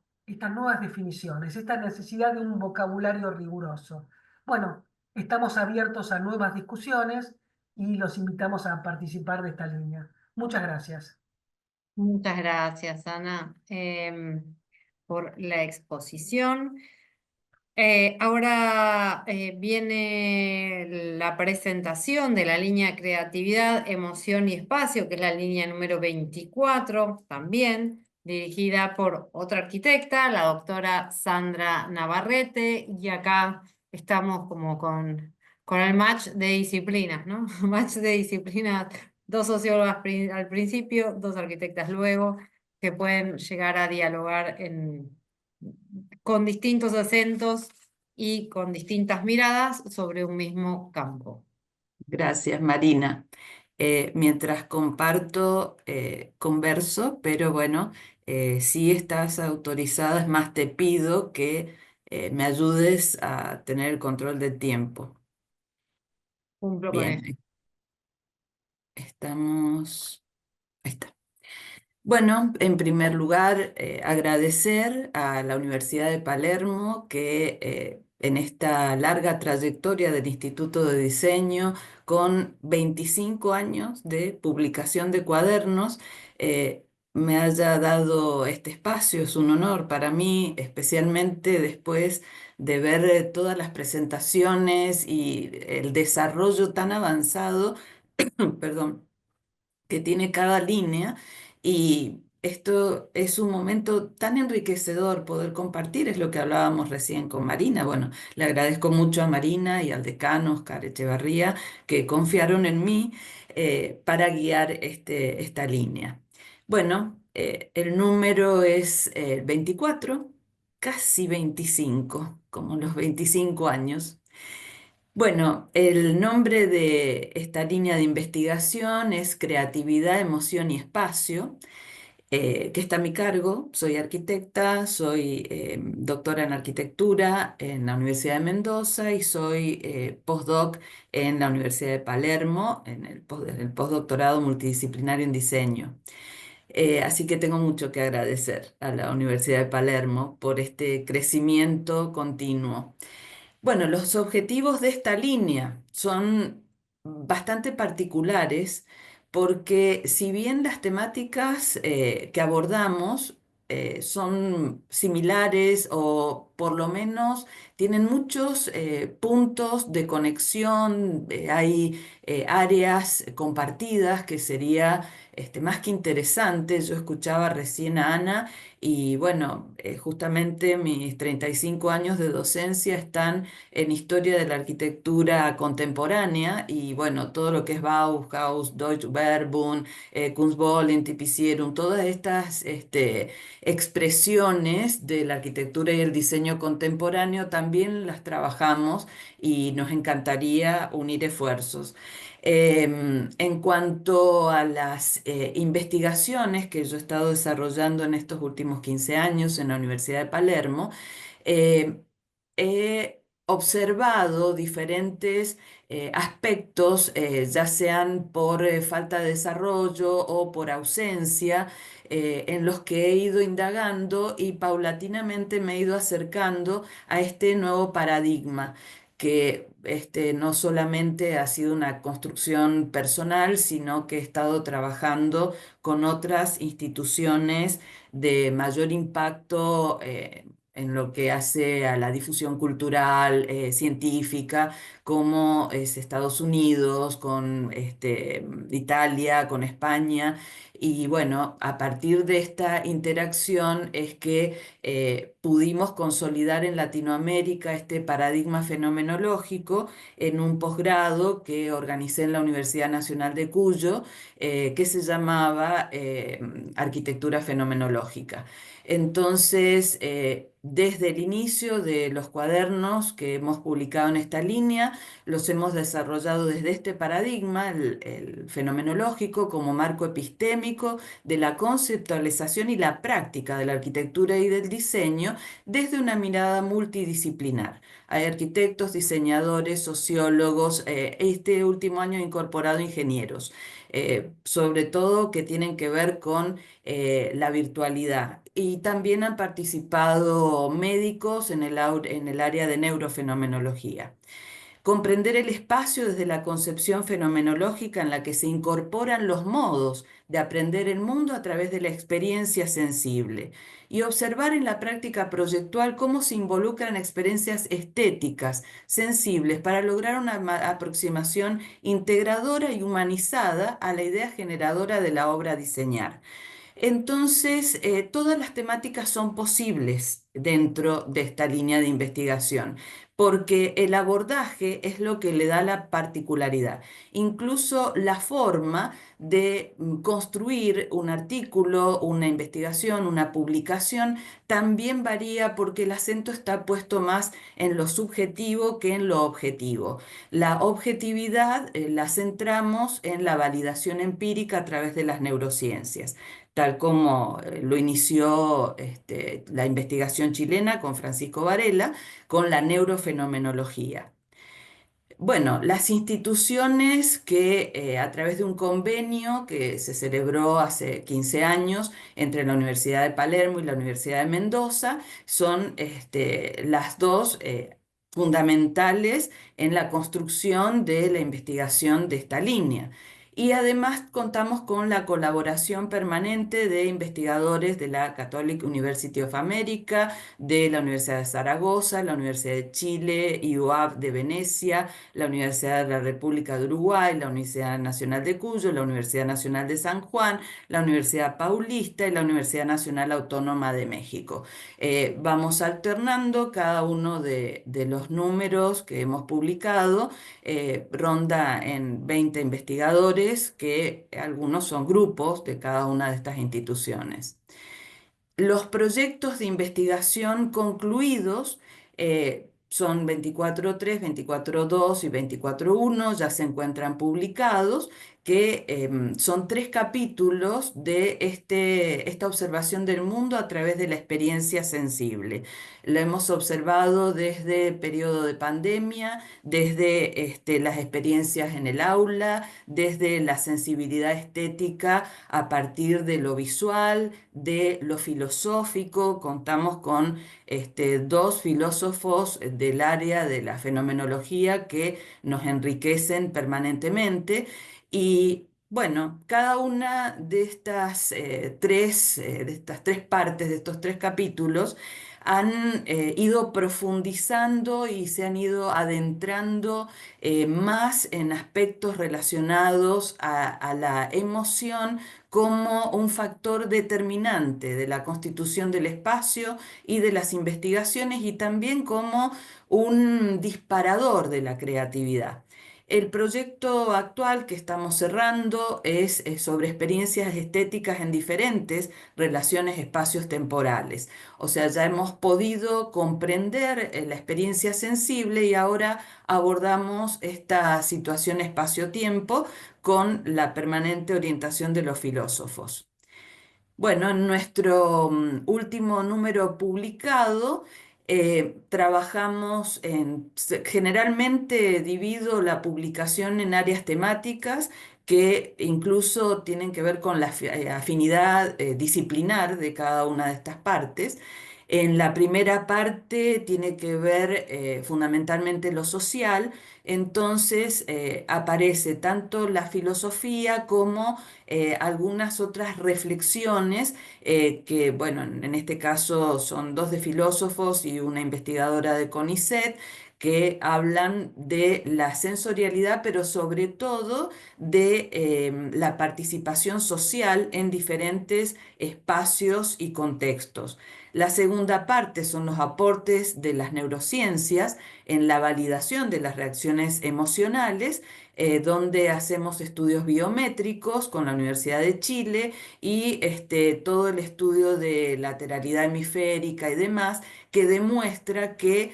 nuevas definiciones, esta necesidad de un vocabulario riguroso. Bueno, estamos abiertos a nuevas discusiones y los invitamos a participar de esta línea. Muchas gracias. Muchas gracias, Ana, por la exposición. Ahora viene la presentación de la línea Creatividad, Emoción y Espacio, que es la línea número 24, también dirigida por otra arquitecta, la doctora Sandra Navarrete, y acá estamos como con el match de disciplinas, ¿no? Match de disciplinas, dos sociólogas al principio, dos arquitectas luego, que pueden llegar a dialogar con distintos acentos y con distintas miradas sobre un mismo campo. Gracias, Marina. Mientras comparto, converso, pero bueno, si estás autorizada, es más, te pido que me ayudes a tener el control del tiempo. Cumplo con eso. Bien, estamos... Ahí está. Bueno, en primer lugar, agradecer a la Universidad de Palermo que en esta larga trayectoria del Instituto de Diseño, con 25 años de publicación de cuadernos, me haya dado este espacio. Es un honor para mí, especialmente después de ver todas las presentaciones y el desarrollo tan avanzado, perdón, que tiene cada línea, y esto es un momento tan enriquecedor poder compartir, es lo que hablábamos recién con Marina. Bueno, le agradezco mucho a Marina y al decano Oscar Echevarría que confiaron en mí para guiar esta línea. Bueno, el número es 24, casi 25, como los 25 años. Bueno, el nombre de esta línea de investigación es Creatividad, Emoción y Espacio, que está a mi cargo. Soy arquitecta, soy doctora en arquitectura en la Universidad de Mendoza y soy postdoc en la Universidad de Palermo, en el postdoctorado multidisciplinario en diseño. Así que tengo mucho que agradecer a la Universidad de Palermo por este crecimiento continuo. Bueno, los objetivos de esta línea son bastante particulares porque si bien las temáticas que abordamos son similares o por lo menos tienen muchos puntos de conexión, hay áreas compartidas que sería más que interesante. Yo escuchaba recién a Ana y bueno, justamente mis 35 años de docencia están en historia de la arquitectura contemporánea y bueno, todo lo que es Bauhaus, Deutsche Wehrmacht, Kunstböllen, Tipicierum, todas estas expresiones de la arquitectura y el diseño contemporáneo también las trabajamos y nos encantaría unir esfuerzos. En cuanto a las investigaciones que yo he estado desarrollando en estos últimos 15 años en la Universidad de Palermo, eh, he observado diferentes aspectos, ya sean por falta de desarrollo o por ausencia, en los que he ido indagando y paulatinamente me he ido acercando a este nuevo paradigma que no solamente ha sido una construcción personal, sino que he estado trabajando con otras instituciones de mayor impacto en lo que hace a la difusión cultural, científica, como es Estados Unidos, con Italia, con España. Y bueno, a partir de esta interacción es que pudimos consolidar en Latinoamérica este paradigma fenomenológico en un posgrado que organicé en la Universidad Nacional de Cuyo, que se llamaba Arquitectura Fenomenológica. Entonces, desde el inicio de los cuadernos que hemos publicado en esta línea, los hemos desarrollado desde este paradigma, el fenomenológico, como marco epistémico de la conceptualización y la práctica de la arquitectura y del diseño desde una mirada multidisciplinar. Hay arquitectos, diseñadores, sociólogos, este último año he incorporado ingenieros, sobre todo que tienen que ver con la virtualidad. Y también han participado médicos en en el área de neurofenomenología. Comprender el espacio desde la concepción fenomenológica en la que se incorporan los modos de aprender el mundo a través de la experiencia sensible y observar en la práctica proyectual cómo se involucran experiencias estéticas sensibles para lograr una aproximación integradora y humanizada a la idea generadora de la obra a diseñar. Entonces, todas las temáticas son posibles dentro de esta línea de investigación, porque el abordaje es lo que le da la particularidad. Incluso la forma de construir un artículo, una investigación, una publicación, también varía porque el acento está puesto más en lo subjetivo que en lo objetivo. La objetividad la centramos en la validación empírica a través de las neurociencias, tal como lo inició la investigación chilena con Francisco Varela, con la neurofenomenología. Bueno, las instituciones que a través de un convenio que se celebró hace 15 años entre la Universidad de Palermo y la Universidad de Mendoza son las dos fundamentales en la construcción de la investigación de esta línea. Y además contamos con la colaboración permanente de investigadores de la Catholic University of America, de la Universidad de Zaragoza, la Universidad de Chile, IUAB de Venecia, la Universidad de la República de Uruguay, la Universidad Nacional de Cuyo, la Universidad Nacional de San Juan, la Universidad Paulista y la Universidad Nacional Autónoma de México. Vamos alternando cada uno de los números que hemos publicado, ronda en 20 investigadores, que algunos son grupos de cada una de estas instituciones. Los proyectos de investigación concluidos son 24.3, 24.2 y 24.1, ya se encuentran publicados, que son 3 capítulos de esta observación del mundo a través de la experiencia sensible. Lo hemos observado desde el periodo de pandemia, desde las experiencias en el aula, desde la sensibilidad estética a partir de lo visual, de lo filosófico. Contamos con 2 filósofos del área de la fenomenología que nos enriquecen permanentemente. Y bueno, cada una de de estas 3 partes, de estos 3 capítulos, han ido profundizando y se han ido adentrando más en aspectos relacionados a la emoción como un factor determinante de la constitución del espacio y de las investigaciones, y también como un disparador de la creatividad. El proyecto actual que estamos cerrando es sobre experiencias estéticas en diferentes relaciones espacios temporales. O sea, ya hemos podido comprender la experiencia sensible y ahora abordamos esta situación espacio-tiempo con la permanente orientación de los filósofos. Bueno, en nuestro último número publicado, trabajamos generalmente divido la publicación en áreas temáticas que incluso tienen que ver con la afinidad disciplinar de cada una de estas partes. En la primera parte tiene que ver fundamentalmente lo social, entonces aparece tanto la filosofía como algunas otras reflexiones que, bueno, en este caso son dos de filósofos y una investigadora de CONICET, que hablan de la sensorialidad, pero sobre todo de la participación social en diferentes espacios y contextos. La segunda parte son los aportes de las neurociencias en la validación de las reacciones emocionales, donde hacemos estudios biométricos con la Universidad de Chile y todo el estudio de lateralidad hemisférica y demás, que demuestra que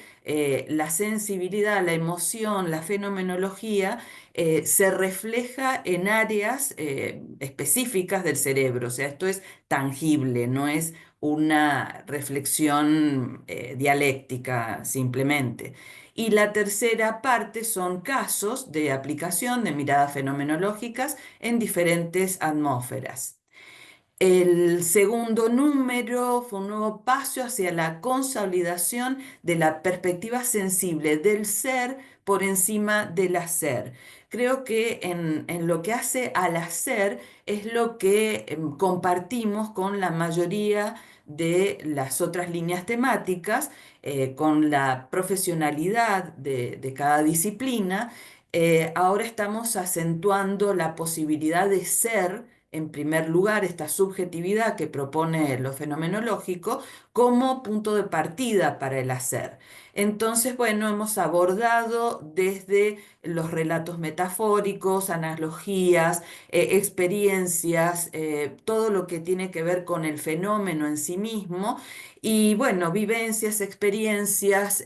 la sensibilidad, la emoción, la fenomenología se refleja en áreas específicas del cerebro. O sea, esto es tangible, no es una reflexión dialéctica simplemente. Y la tercera parte son casos de aplicación de miradas fenomenológicas en diferentes atmósferas. El segundo número fue un nuevo paso hacia la consolidación de la perspectiva sensible del ser por encima del hacer. Creo que en lo que hace al hacer es lo que compartimos con la mayoría de las otras líneas temáticas, con la profesionalidad de cada disciplina. Ahora estamos acentuando la posibilidad de ser en primer lugar, esta subjetividad que propone lo fenomenológico como punto de partida para el hacer. Entonces, bueno, hemos abordado desde los relatos metafóricos, analogías, experiencias, todo lo que tiene que ver con el fenómeno en sí mismo y, bueno, vivencias, experiencias,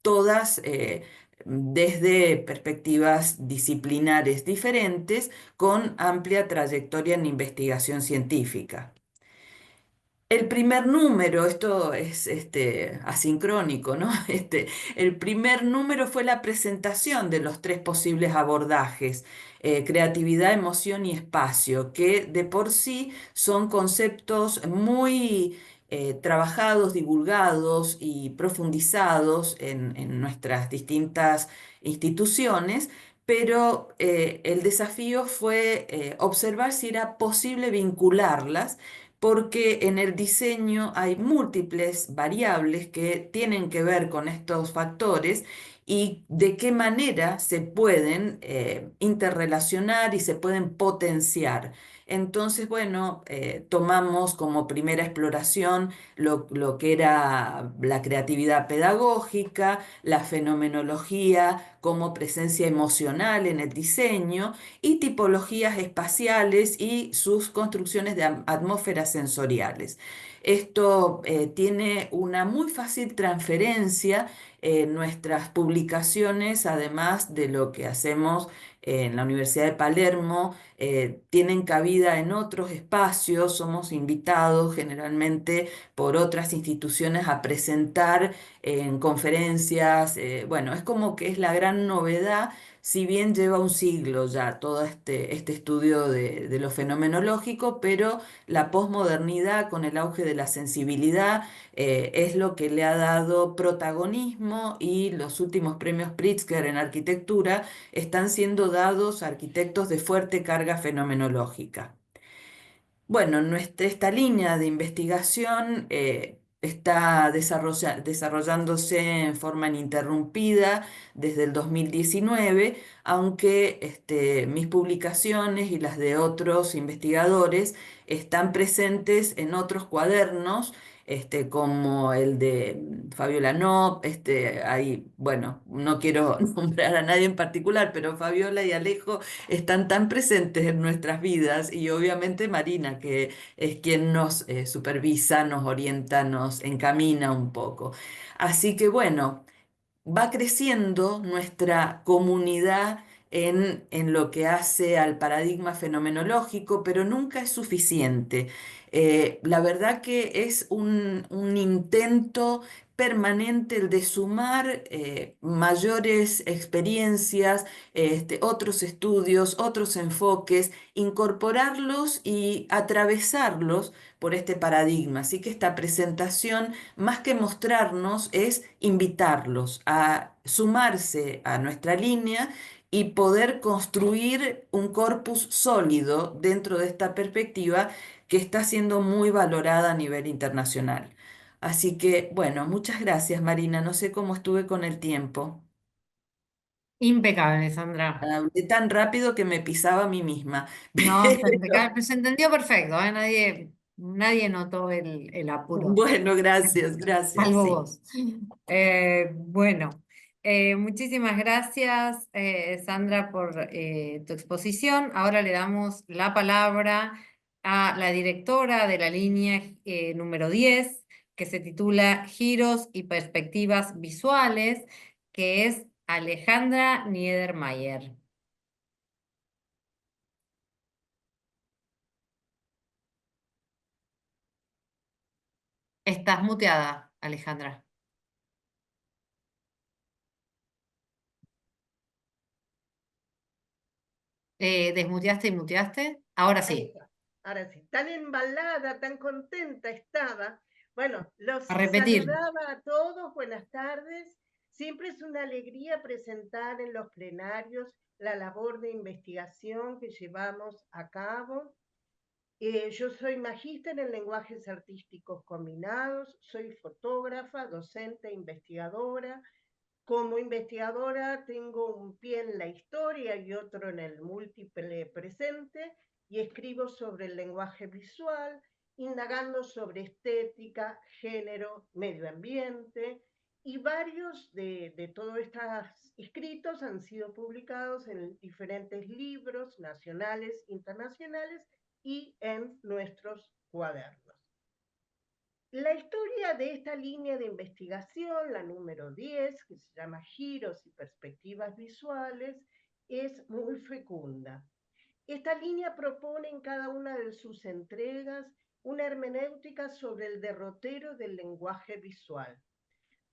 todas desde perspectivas disciplinares diferentes con amplia trayectoria en investigación científica. El primer número, esto es asincrónico, ¿no? El primer número fue la presentación de los tres posibles abordajes, creatividad, emoción y espacio, que de por sí son conceptos muy trabajados, divulgados y profundizados en nuestras distintas instituciones, pero el desafío fue observar si era posible vincularlas porque en el diseño hay múltiples variables que tienen que ver con estos factores y de qué manera se pueden interrelacionar y se pueden potenciar. Entonces, bueno, tomamos como primera exploración lo que era la creatividad pedagógica, la fenomenología como presencia emocional en el diseño y tipologías espaciales y sus construcciones de atmósferas sensoriales. Esto tiene una muy fácil transferencia en nuestras publicaciones, además de lo que hacemos en la Universidad de Palermo, tienen cabida en otros espacios, somos invitados generalmente por otras instituciones a presentar en conferencias, bueno, es como que es la gran novedad, si bien lleva un siglo ya todo este estudio de lo fenomenológico, pero la posmodernidad con el auge de la sensibilidad es lo que le ha dado protagonismo y los últimos premios Pritzker en arquitectura están siendo dados a arquitectos de fuerte carga fenomenológica. Bueno, esta línea de investigación está desarrollándose en forma ininterrumpida desde el 2019, aunque mis publicaciones y las de otros investigadores están presentes en otros cuadernos, como el de Fabiola Nopp, ahí, bueno, no quiero nombrar a nadie en particular, pero Fabiola y Alejo están tan presentes en nuestras vidas y obviamente Marina, que es quien nos supervisa, nos orienta, nos encamina un poco. Así que bueno, va creciendo nuestra comunidad en lo que hace al paradigma fenomenológico, pero nunca es suficiente. La verdad que es un intento permanente el de sumar mayores experiencias, otros estudios, otros enfoques, incorporarlos y atravesarlos por este paradigma. Así que esta presentación, más que mostrarnos, es invitarlos a sumarse a nuestra línea y poder construir un corpus sólido dentro de esta perspectiva que está siendo muy valorada a nivel internacional. Así que, bueno, muchas gracias, Marina. No sé cómo estuve con el tiempo. Impecable, Sandra. Hablé tan rápido que me pisaba a mí misma. No, está impecable, Pero, pero se entendió perfecto, ¿eh? Nadie notó el apuro, bueno, gracias, gracias, salvo sí. vos. Bueno, muchísimas gracias, Sandra, por tu exposición. Ahora le damos la palabra a la directora de la línea número 10, que se titula Giros y Perspectivas Visuales, que es Alejandra Niedermayer. Estás muteada, Alejandra. ¿Desmuteaste y muteaste? Ahora Ahí sí. está, ahora sí. Tan embalada, tan contenta estaba. Bueno, los A repetir. saludaba a todos, buenas tardes. Siempre es una alegría presentar en los plenarios la labor de investigación que llevamos a cabo. Yo soy magíster en lenguajes artísticos combinados, soy fotógrafa, docente, e investigadora. Como investigadora tengo un pie en la historia y otro en el múltiple presente y escribo sobre el lenguaje visual, indagando sobre estética, género, medio ambiente, y varios de todos estos escritos han sido publicados en diferentes libros nacionales, internacionales y en nuestros cuadernos. La historia de esta línea de investigación, la número 10, que se llama Giros y Perspectivas Visuales, es muy fecunda. Esta línea propone en cada una de sus entregas una hermenéutica sobre el derrotero del lenguaje visual.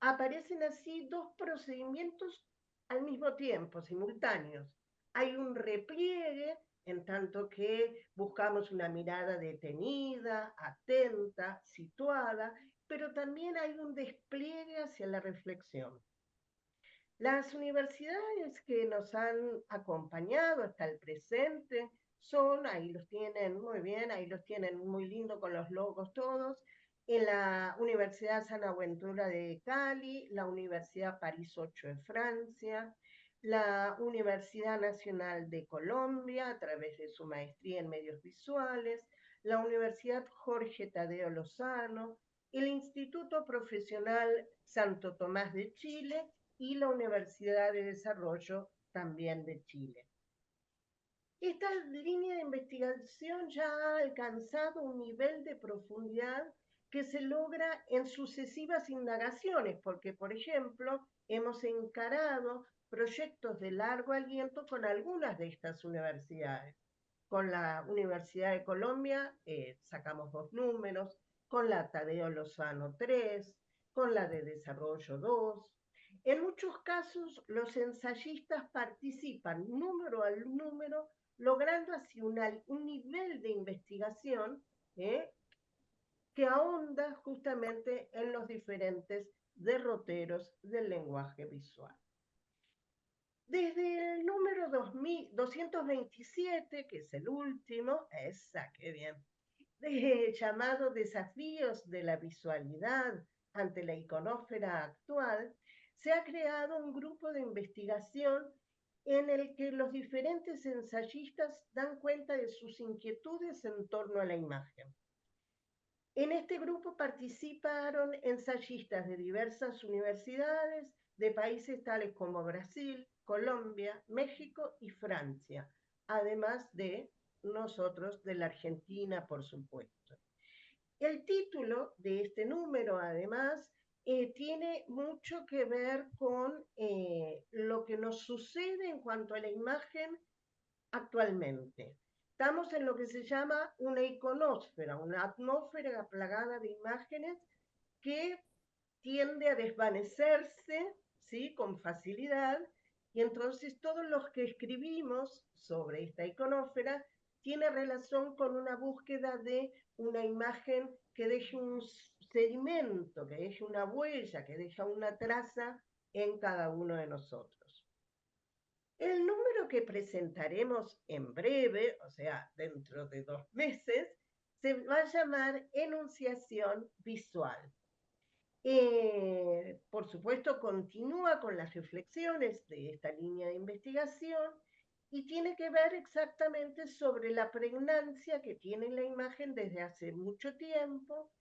Aparecen así dos procedimientos al mismo tiempo, simultáneos. Hay un repliegue, en tanto que buscamos una mirada detenida, atenta, situada, pero también hay un despliegue hacia la reflexión. Las universidades que nos han acompañado hasta el presente son, ahí los tienen muy bien, ahí los tienen muy lindo con los logos todos, en la Universidad San Buenaventura de Cali, la Universidad París 8 de Francia, la Universidad Nacional de Colombia a través de su maestría en medios visuales, la Universidad Jorge Tadeo Lozano, el Instituto Profesional Santo Tomás de Chile y la Universidad de Desarrollo también de Chile. Esta línea de investigación ya ha alcanzado un nivel de profundidad que se logra en sucesivas indagaciones, porque, por ejemplo, hemos encarado proyectos de largo aliento con algunas de estas universidades. Con la Universidad de Colombia sacamos 2 números, con la Tadeo Lozano 3, con la de Desarrollo 2. En muchos casos, los ensayistas participan número al número, logrando así un nivel de investigación que ahonda justamente en los diferentes derroteros del lenguaje visual. Desde el número 227, que es el último, qué bien, llamado Desafíos de la Visualidad ante la iconósfera actual, se ha creado un grupo de investigación en el que los diferentes ensayistas dan cuenta de sus inquietudes en torno a la imagen. En este grupo participaron ensayistas de diversas universidades de países tales como Brasil, Colombia, México y Francia, además de nosotros de la Argentina, por supuesto. El título de este número, además, tiene mucho que ver con lo que nos sucede en cuanto a la imagen actualmente. Estamos en lo que se llama una iconósfera, una atmósfera plagada de imágenes que tiende a desvanecerse, ¿sí?, con facilidad, y entonces todos los que escribimos sobre esta iconósfera tiene relación con una búsqueda de una imagen que deje un sedimento, que deje una huella, que deje una traza en cada uno de nosotros. El número que presentaremos en breve, o sea, dentro de 2 meses, se va a llamar enunciación visual. Por supuesto, continúa con las reflexiones de esta línea de investigación y tiene que ver exactamente sobre la pregnancia que tiene la imagen desde hace mucho tiempo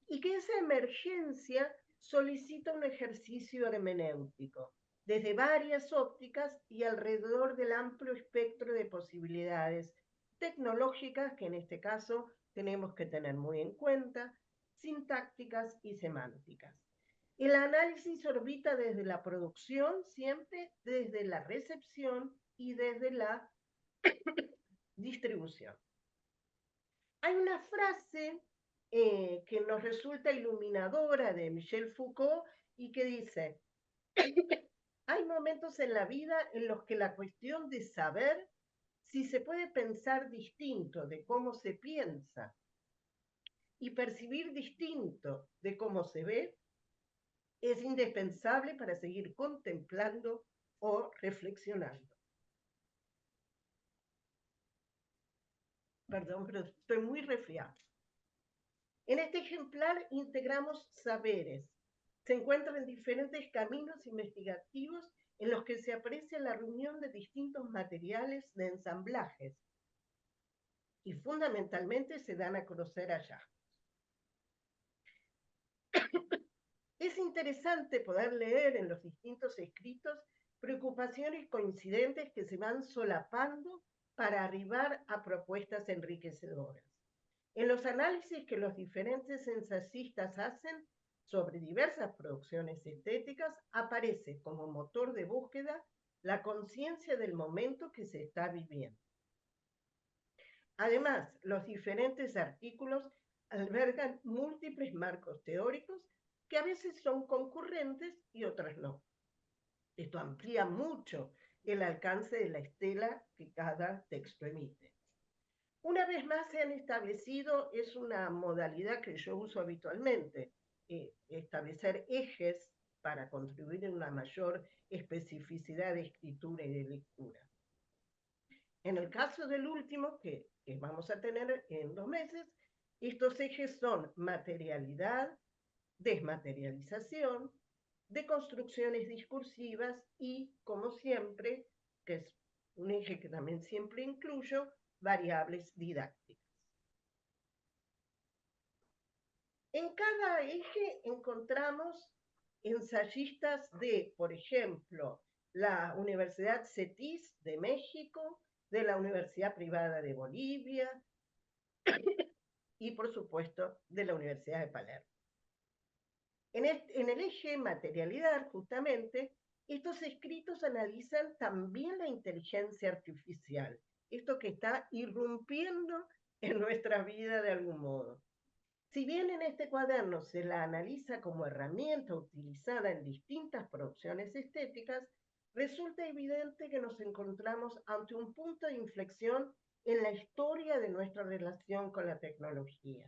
y que esa emergencia solicita un ejercicio hermenéutico desde varias ópticas y alrededor del amplio espectro de posibilidades tecnológicas que en este caso tenemos que tener muy en cuenta, sintácticas y semánticas. El análisis orbita desde la producción, siempre desde la recepción y desde la distribución. Hay una frase que nos resulta iluminadora de Michel Foucault y que dice, hay momentos en la vida en los que la cuestión de saber si se puede pensar distinto de cómo se piensa y percibir distinto de cómo se ve es indispensable para seguir contemplando o reflexionando. Perdón, pero estoy muy resfriada. En este ejemplar integramos saberes. Se encuentran diferentes caminos investigativos en los que se aprecia la reunión de distintos materiales de ensamblajes y fundamentalmente se dan a conocer allá. Es interesante poder leer en los distintos escritos preocupaciones coincidentes que se van solapando para arribar a propuestas enriquecedoras. En los análisis que los diferentes ensayistas hacen sobre diversas producciones estéticas, aparece como motor de búsqueda la conciencia del momento que se está viviendo. Además, los diferentes artículos albergan múltiples marcos teóricos que a veces son concurrentes y otras no. Esto amplía mucho el alcance de la estela que cada texto emite. Una vez más se han establecido, es una modalidad que yo uso habitualmente, establecer ejes para contribuir en una mayor especificidad de escritura y de lectura. En el caso del último, que vamos a tener en 2 meses, estos ejes son materialidad, desmaterialización, deconstrucciones discursivas y, como siempre, que es un eje que también siempre incluyo, variables didácticas. En cada eje encontramos ensayistas de, por ejemplo, la Universidad CETIS de México, de la Universidad Privada de Bolivia y, por supuesto, de la Universidad de Palermo. En el eje materialidad, justamente, estos escritos analizan también la inteligencia artificial, esto que está irrumpiendo en nuestra vida de algún modo. Si bien en este cuaderno se la analiza como herramienta utilizada en distintas producciones estéticas, resulta evidente que nos encontramos ante un punto de inflexión en la historia de nuestra relación con la tecnología.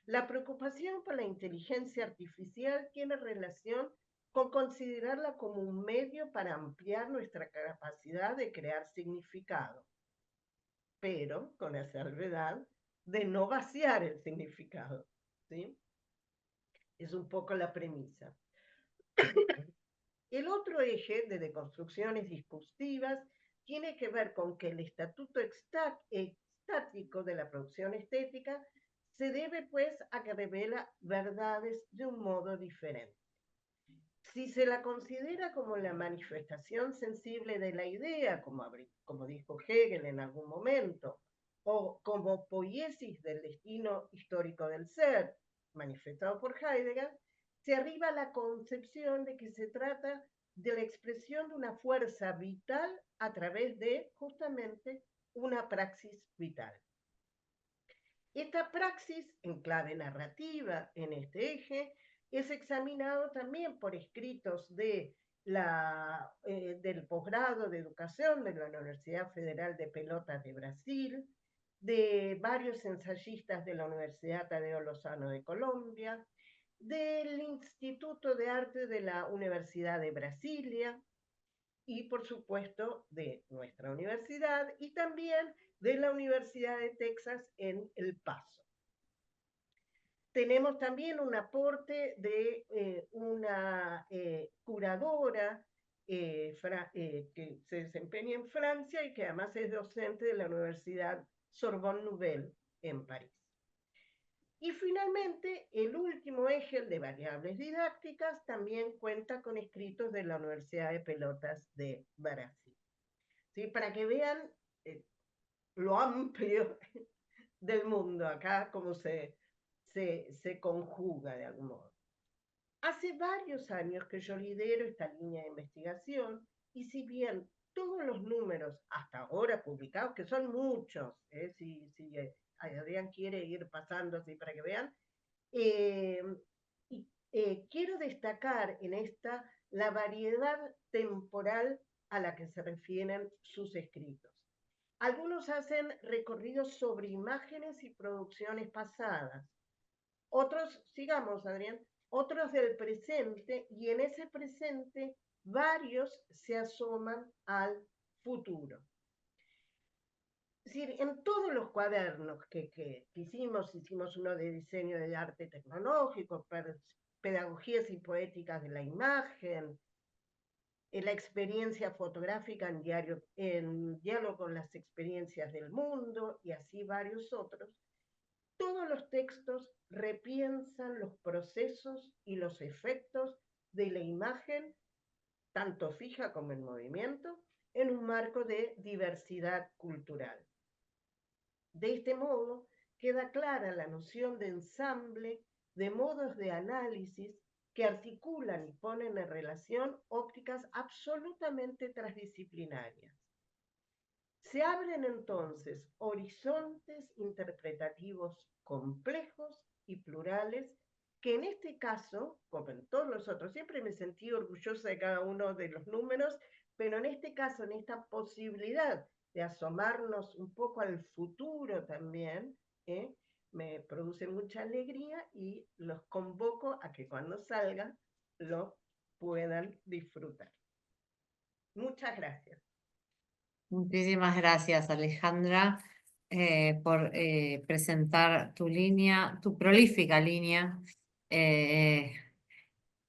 La preocupación por la inteligencia artificial tiene relación con considerarla como un medio para ampliar nuestra capacidad de crear significado, pero con la salvedad de no vaciar el significado, ¿sí? Es un poco la premisa. El otro eje de deconstrucciones discursivas tiene que ver con que el estatuto estático de la producción estética se debe pues a que revela verdades de un modo diferente. Si se la considera como la manifestación sensible de la idea, como dijo Hegel en algún momento, o como poiesis del destino histórico del ser, manifestado por Heidegger, se arriba a la concepción de que se trata de la expresión de una fuerza vital a través de justamente una praxis vital. Esta praxis, en clave narrativa en este eje, es examinado también por escritos del posgrado de educación de la Universidad Federal de Pelotas de Brasil, de varios ensayistas de la Universidad Tadeo Lozano de Colombia, del Instituto de Arte de la Universidad de Brasilia y, por supuesto, de nuestra universidad y también de la Universidad de Texas en El Paso. Tenemos también un aporte de una curadora que se desempeña en Francia y que además es docente de la Universidad Sorbonne Nouvelle en París. Y finalmente, el último eje, el de variables didácticas, también cuenta con escritos de la Universidad de Pelotas de Brasil. ¿Sí? Para que vean lo amplio del mundo acá, cómo se conjuga de algún modo. Hace varios años que yo lidero esta línea de investigación y si bien todos los números hasta ahora publicados, que son muchos, si Adrián quiere ir pasando así para que vean, quiero destacar en esta la variedad temporal a la que se refieren sus escritos. Algunos hacen recorridos sobre imágenes y producciones pasadas. Otros, sigamos, Adrián, otros del presente, y en ese presente varios se asoman al futuro. Es decir, en todos los cuadernos que hicimos uno de diseño de arte tecnológico, pedagogías y poéticas de la imagen, la experiencia fotográfica en diálogo con las experiencias del mundo y así varios otros, todos los textos repiensan los procesos y los efectos de la imagen, tanto fija como en movimiento, en un marco de diversidad cultural. De este modo, queda clara la noción de ensamble de modos de análisis que articulan y ponen en relación ópticas absolutamente transdisciplinarias. Se abren entonces horizontes interpretativos complejos y plurales que en este caso, como en todos los otros, siempre me sentí orgullosa de cada uno de los números, pero en este caso, en esta posibilidad de asomarnos un poco al futuro también, me produce mucha alegría y los convoco a que cuando salgan lo puedan disfrutar. Muchas gracias. Muchísimas gracias, Alejandra, por presentar tu línea, tu prolífica línea,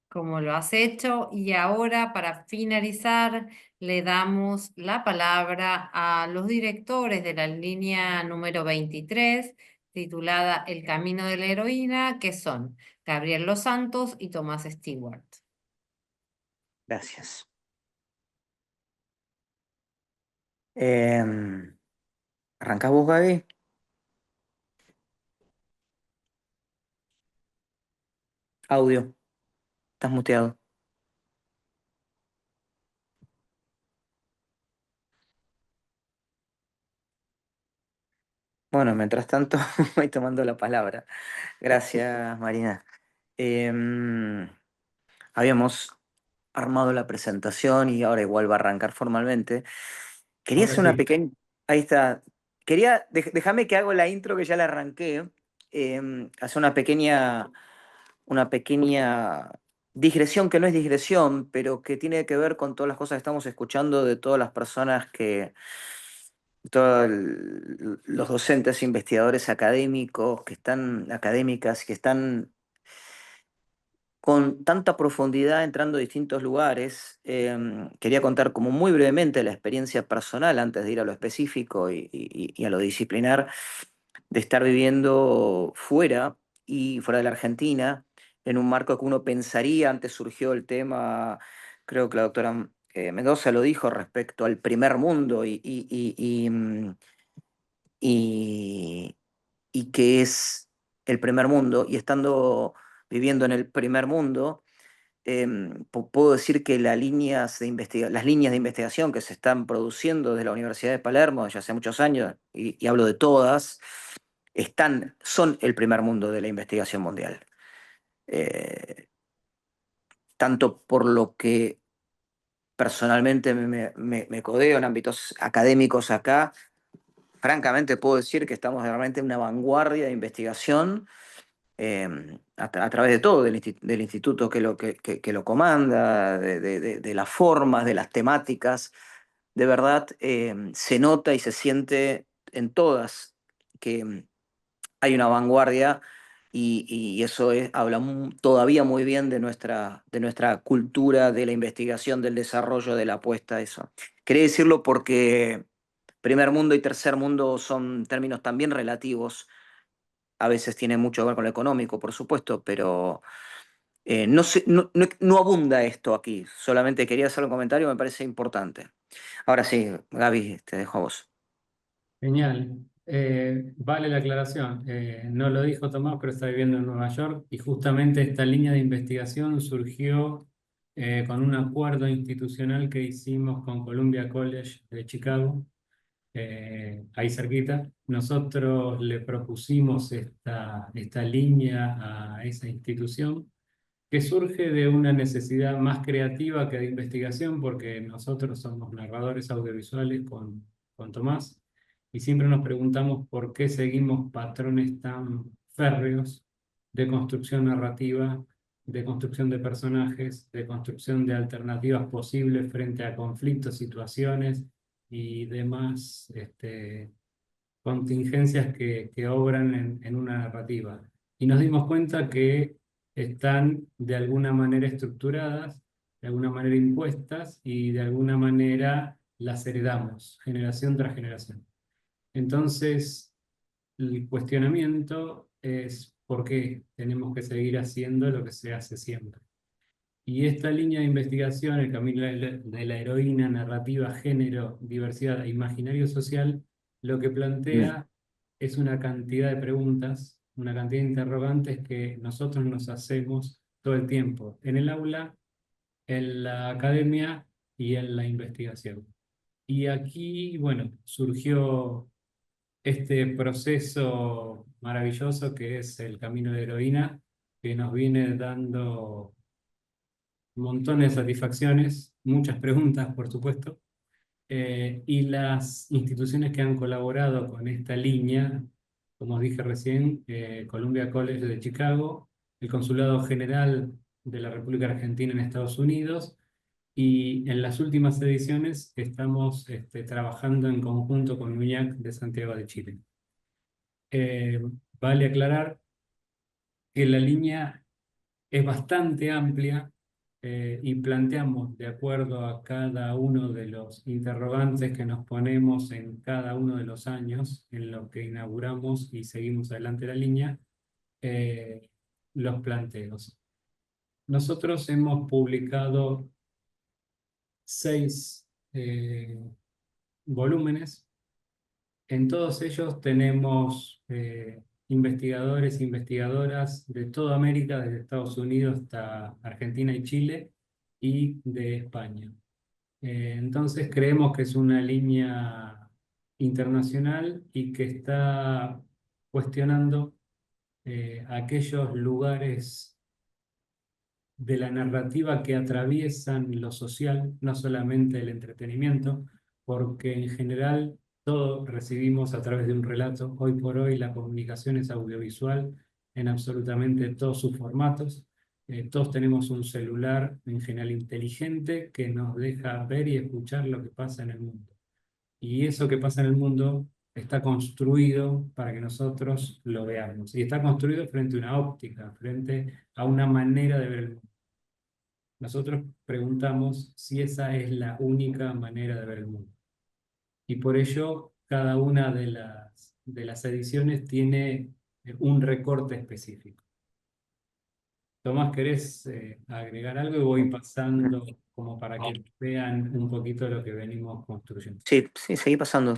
como lo has hecho. Y ahora, para finalizar, le damos la palabra a los directores de la línea número 23, titulada El Camino de la Heroína, que son Gabriel Los Santos y Tomás Stewart. Gracias. ¿Arrancás vos, Gaby? Audio. Estás muteado. Bueno, mientras tanto voy tomando la palabra. Gracias, Marina. Habíamos armado la presentación y ahora igual va a arrancar formalmente. Quería Ahora hacer una sí. pequeña... Ahí está. Déjame que hago la intro que ya la arranqué. Hacer una pequeña digresión que no es digresión, pero que tiene que ver con todas las cosas que estamos escuchando de todas las personas los docentes, investigadores académicos, académicas, que están con tanta profundidad entrando a distintos lugares. Quería contar como muy brevemente la experiencia personal antes de ir a lo específico y a lo disciplinar, de estar viviendo fuera y fuera de la Argentina, en un marco que uno pensaría, antes surgió el tema, creo que la doctora Mendoza lo dijo respecto al primer mundo y qué es el primer mundo, y estando viviendo en el primer mundo, puedo decir que las líneas de investigación que se están produciendo desde la Universidad de Palermo ya hace muchos años, y hablo de todas, son el primer mundo de la investigación mundial. Tanto por lo que personalmente me codeo en ámbitos académicos acá, francamente puedo decir que estamos realmente en una vanguardia de investigación, a través de todo, del instituto que lo comanda, de las formas, de las temáticas. De verdad, se nota y se siente en todas que hay una vanguardia, y eso habla todavía muy bien de nuestra cultura, de la investigación, del desarrollo, de la apuesta a eso. Quería decirlo porque primer mundo y tercer mundo son términos también relativos. A veces tiene mucho que ver con lo económico, por supuesto, pero no abunda esto aquí. Solamente quería hacer un comentario, me parece importante. Ahora sí, Gaby, te dejo a vos. Genial. Vale la aclaración. No lo dijo Tomás, pero está viviendo en Nueva York y justamente esta línea de investigación surgió con un acuerdo institucional que hicimos con Columbia College de Chicago, ahí cerquita. Nosotros le propusimos esta línea a esa institución, que surge de una necesidad más creativa que de investigación, porque nosotros somos narradores audiovisuales con Tomás, y siempre nos preguntamos por qué seguimos patrones tan férreos de construcción narrativa, de construcción de personajes, de construcción de alternativas posibles frente a conflictos, situaciones y demás contingencias que obran en una narrativa. Y nos dimos cuenta que están de alguna manera estructuradas, de alguna manera impuestas, y de alguna manera las heredamos, generación tras generación. Entonces, el cuestionamiento es por qué tenemos que seguir haciendo lo que se hace siempre. Y esta línea de investigación, el camino de la heroína, narrativa, género, diversidad e imaginario social, lo que plantea es una cantidad de preguntas, una cantidad de interrogantes que nosotros nos hacemos todo el tiempo, en el aula, en la academia y en la investigación. Y aquí, bueno, surgió este proceso maravilloso que es el camino de heroína, que nos viene dando montones de satisfacciones, muchas preguntas, por supuesto, y las instituciones que han colaborado con esta línea, como dije recién, Columbia College de Chicago, el Consulado General de la República Argentina en Estados Unidos, y en las últimas ediciones estamos trabajando en conjunto con UNIAC de Santiago de Chile. Vale aclarar que la línea es bastante amplia, y planteamos de acuerdo a cada uno de los interrogantes que nos ponemos en cada uno de los años en los que inauguramos y seguimos adelante la línea, los planteos. Nosotros hemos publicado 6 volúmenes. En todos ellos tenemos investigadores e investigadoras de toda América, desde Estados Unidos hasta Argentina y Chile, y de España. Entonces creemos que es una línea internacional y que está cuestionando aquellos lugares de la narrativa que atraviesan lo social, no solamente el entretenimiento, porque en general todo recibimos a través de un relato. Hoy por hoy la comunicación es audiovisual en absolutamente todos sus formatos. Todos tenemos un celular en general inteligente que nos deja ver y escuchar lo que pasa en el mundo. Y eso que pasa en el mundo está construido para que nosotros lo veamos. Y está construido frente a una óptica, frente a una manera de ver el mundo. Nosotros preguntamos si esa es la única manera de ver el mundo. Y por ello, cada una de las ediciones tiene un recorte específico. Tomás, ¿querés agregar algo? Y voy pasando como para que vean un poquito lo que venimos construyendo. Sí, sí, seguí pasando.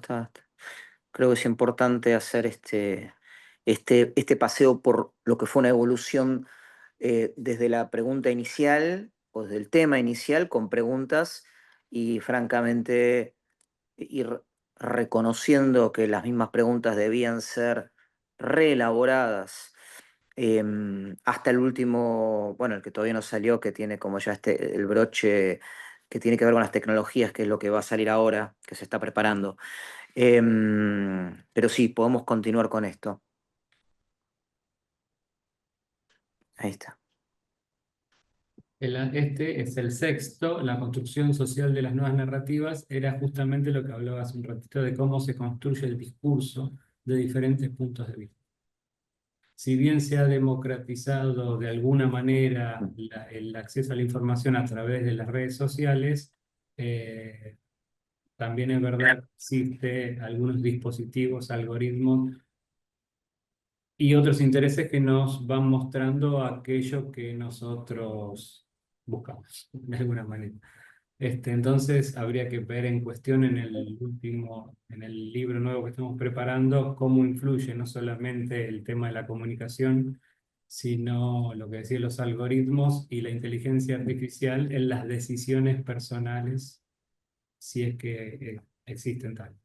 Creo que es importante hacer este paseo por lo que fue una evolución desde la pregunta inicial o desde el tema inicial con preguntas y francamente ir reconociendo que las mismas preguntas debían ser reelaboradas hasta el último, bueno, el que todavía no salió, que tiene como ya el broche que tiene que ver con las tecnologías, que es lo que va a salir ahora, que se está preparando. Pero sí, podemos continuar con esto. Ahí está. Este es el sexto, la construcción social de las nuevas narrativas, era justamente lo que hablaba hace un ratito de cómo se construye el discurso de diferentes puntos de vista. Si bien se ha democratizado de alguna manera el acceso a la información a través de las redes sociales, también es verdad que existe algunos dispositivos, algoritmos y otros intereses que nos van mostrando aquello que nosotros buscamos, de alguna manera. Entonces habría que ver en cuestión en en el libro nuevo que estamos preparando, cómo influye no solamente el tema de la comunicación, sino lo que decía los algoritmos y la inteligencia artificial en las decisiones personales, si es que existen tales.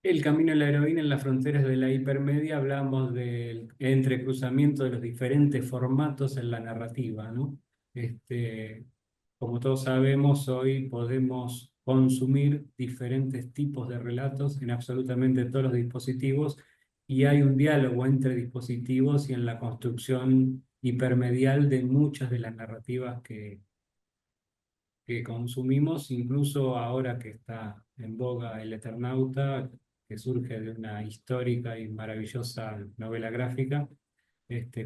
El camino de la heroína en las fronteras de la hipermedia, hablamos del entrecruzamiento de los diferentes formatos en la narrativa, ¿no? Como todos sabemos, hoy podemos consumir diferentes tipos de relatos en absolutamente todos los dispositivos y hay un diálogo entre dispositivos y en la construcción hipermedial de muchas de las narrativas que consumimos, incluso ahora que está en boga El Eternauta, que surge de una histórica y maravillosa novela gráfica,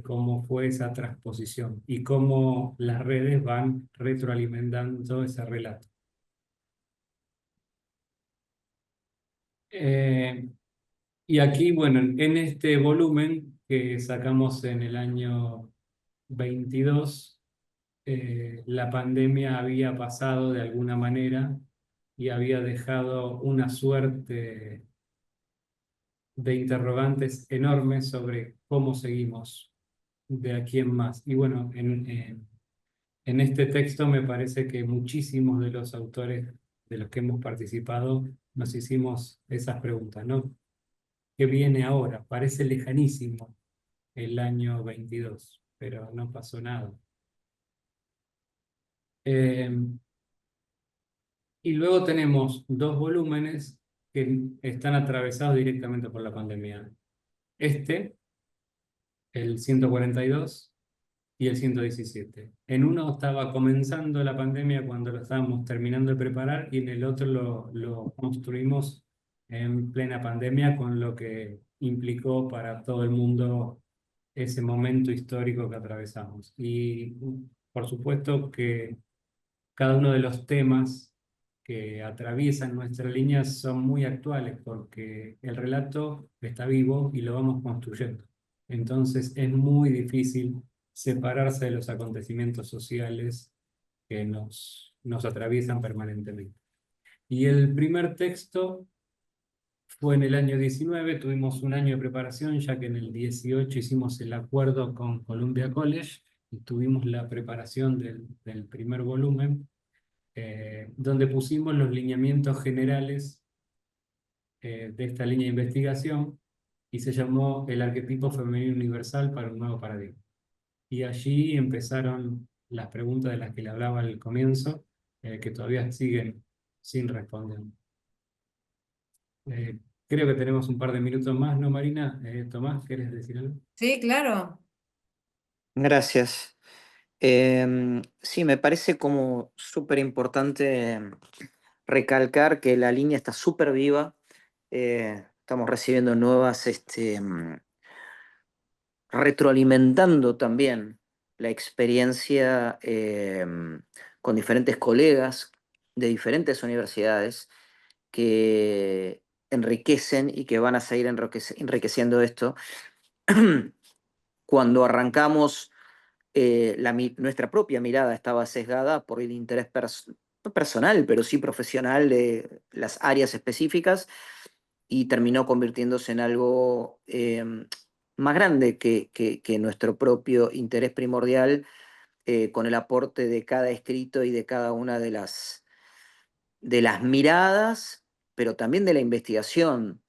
cómo fue esa transposición y cómo las redes van retroalimentando ese relato. Y aquí, bueno, en este volumen que sacamos en el año 22, la pandemia había pasado de alguna manera y había dejado una suerte de interrogantes enormes sobre cómo seguimos de aquí en más. Y bueno, en este texto me parece que muchísimos de los autores de los que hemos participado nos hicimos esas preguntas, ¿no? ¿Qué viene ahora? Parece lejanísimo el año 22, pero no pasó nada. Y luego tenemos dos volúmenes que están atravesados directamente por la pandemia. El 142 y el 117. En uno estaba comenzando la pandemia cuando lo estábamos terminando de preparar y en el otro lo construimos en plena pandemia con lo que implicó para todo el mundo ese momento histórico que atravesamos. Y por supuesto que cada uno de los temas que atraviesan nuestra línea son muy actuales porque el relato está vivo y lo vamos construyendo. Entonces es muy difícil separarse de los acontecimientos sociales que nos atraviesan permanentemente. Y el primer texto fue en el año 19, tuvimos un año de preparación, ya que en el 18 hicimos el acuerdo con Columbia College y tuvimos la preparación del primer volumen, donde pusimos los lineamientos generales de esta línea de investigación y se llamó El arquetipo femenino universal para un nuevo paradigma. Y allí empezaron las preguntas de las que le hablaba al comienzo, que todavía siguen sin responder. Creo que tenemos un par de minutos más, ¿no, Marina? Tomás, ¿quieres decir algo? Sí, claro. Gracias. Sí, me parece como súper importante recalcar que la línea está súper viva. Estamos recibiendo nuevas, retroalimentando también la experiencia con diferentes colegas de diferentes universidades que enriquecen y que van a seguir enriqueciendo esto. Cuando arrancamos, nuestra propia mirada estaba sesgada por el interés no personal, pero sí profesional de las áreas específicas. y terminó convirtiéndose en algo más grande que nuestro propio interés primordial, con el aporte de cada escrito y de cada una de las miradas, pero también de la investigación.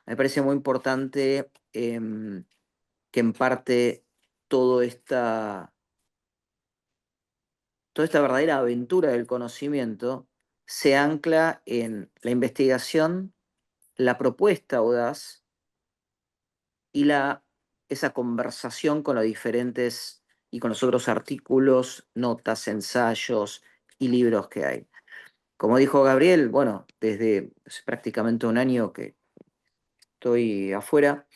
Me parece muy importante que en parte toda toda esta verdadera aventura del conocimiento se ancla en la investigación, la propuesta audaz y esa conversación con los diferentes y con los otros artículos, notas, ensayos y libros que hay. Como dijo Gabriel, bueno, desde hace prácticamente un año que estoy afuera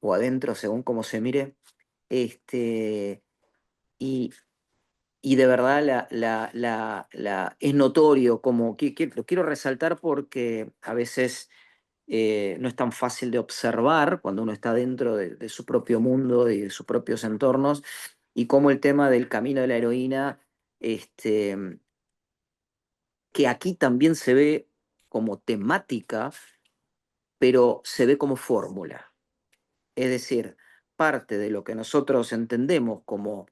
o adentro, según cómo se mire, y, y de verdad es notorio, como lo quiero resaltar porque a veces no es tan fácil de observar cuando uno está dentro de su propio mundo y de sus propios entornos, y cómo el tema del camino de la heroína, que aquí también se ve como temática, pero se ve como fórmula. Es decir, parte de lo que nosotros entendemos como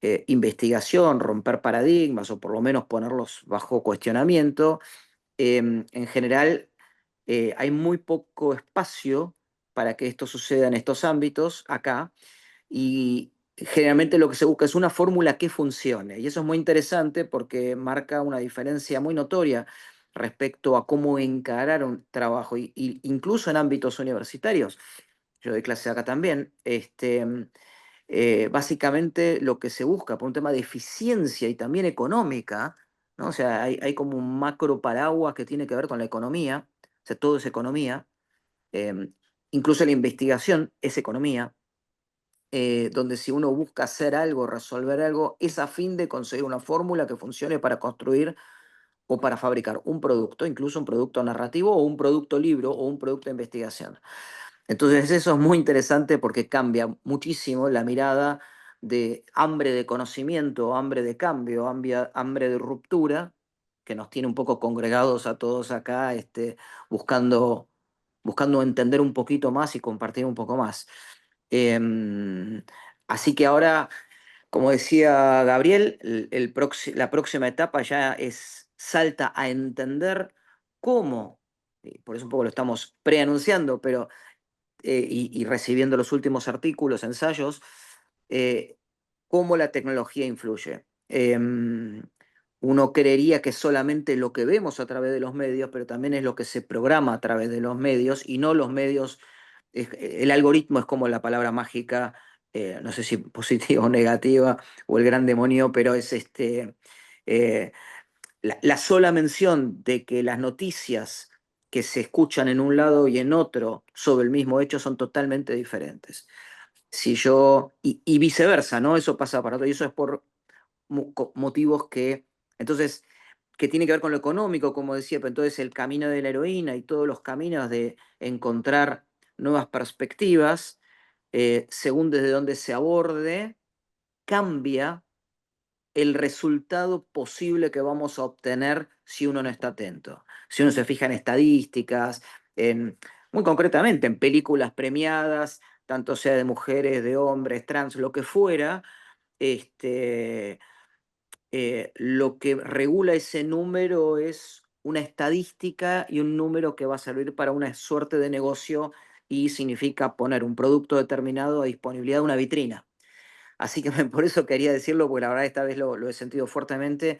investigación, romper paradigmas o por lo menos ponerlos bajo cuestionamiento, en general hay muy poco espacio para que esto suceda en estos ámbitos acá, y generalmente lo que se busca es una fórmula que funcione. Y eso es muy interesante porque marca una diferencia muy notoria respecto a cómo encarar un trabajo, y incluso en ámbitos universitarios. Yo doy clase acá también. Básicamente lo que se busca por un tema de eficiencia y también económica, ¿no? O sea, hay como un macro paraguas que tiene que ver con la economía, o sea, todo es economía, eh, incluso la investigación es economía, donde si uno busca hacer algo, resolver algo, es a fin de conseguir una fórmula que funcione para construir o para fabricar un producto, incluso un producto narrativo o un producto libro o un producto de investigación. Entonces eso es muy interesante porque cambia muchísimo la mirada de hambre de conocimiento, hambre de cambio, hambre de ruptura, que nos tiene un poco congregados a todos acá, buscando, buscando entender un poquito más y compartir un poco más. Así que ahora, como decía Gabriel, la próxima etapa ya es salta a entender cómo, y por eso un poco lo estamos preanunciando, pero y recibiendo los últimos artículos, ensayos, eh, cómo la tecnología influye. Uno creería que solamente lo que vemos a través de los medios, pero también es lo que se programa a través de los medios, y no los medios. El algoritmo es como la palabra mágica, no sé si positiva o negativa, o el gran demonio, pero es eh, la sola mención de que las noticias que se escuchan en un lado y en otro sobre el mismo hecho son totalmente diferentes. Si yo, y viceversa, ¿no? Eso pasa para todo, y eso es por motivos entonces, que tiene que ver con lo económico, como decía, pero entonces el camino de la heroína y todos los caminos de encontrar nuevas perspectivas, según desde donde se aborde, cambia el resultado posible que vamos a obtener si uno no está atento. Si uno se fija en estadísticas, muy concretamente en películas premiadas, tanto sea de mujeres, de hombres, trans, lo que fuera, lo que regula ese número es una estadística y un número que va a servir para una suerte de negocio, y significa poner un producto determinado a disponibilidad de una vitrina. Así que por eso quería decirlo, porque la verdad esta vez lo he sentido fuertemente.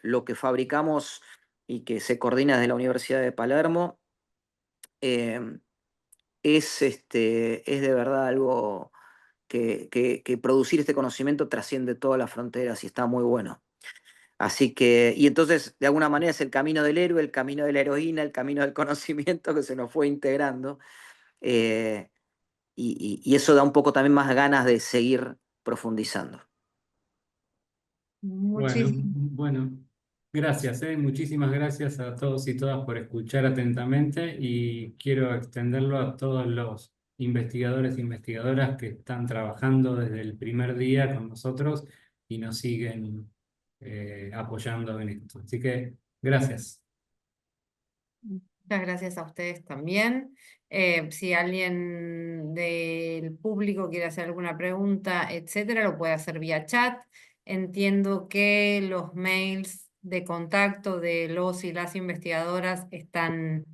Lo que fabricamos y que se coordina desde la Universidad de Palermo eh, es de verdad algo que producir este conocimiento trasciende todas las fronteras y está muy bueno. Así que, y entonces, de alguna manera es el camino del héroe, el camino de la heroína, el camino del conocimiento que se nos fue integrando. eh, y eso da un poco también más ganas de seguir profundizando. Bueno, Muchísimo. bueno, gracias, muchísimas gracias a todos y todas por escuchar atentamente, y quiero extenderlo a todos los investigadores e investigadoras que están trabajando desde el primer día con nosotros y nos siguen apoyando en esto. Así que gracias. Muchas gracias a ustedes también. Si alguien del público quiere hacer alguna pregunta, etcétera, lo puede hacer vía chat. Entiendo que los mails de contacto de los y las investigadoras están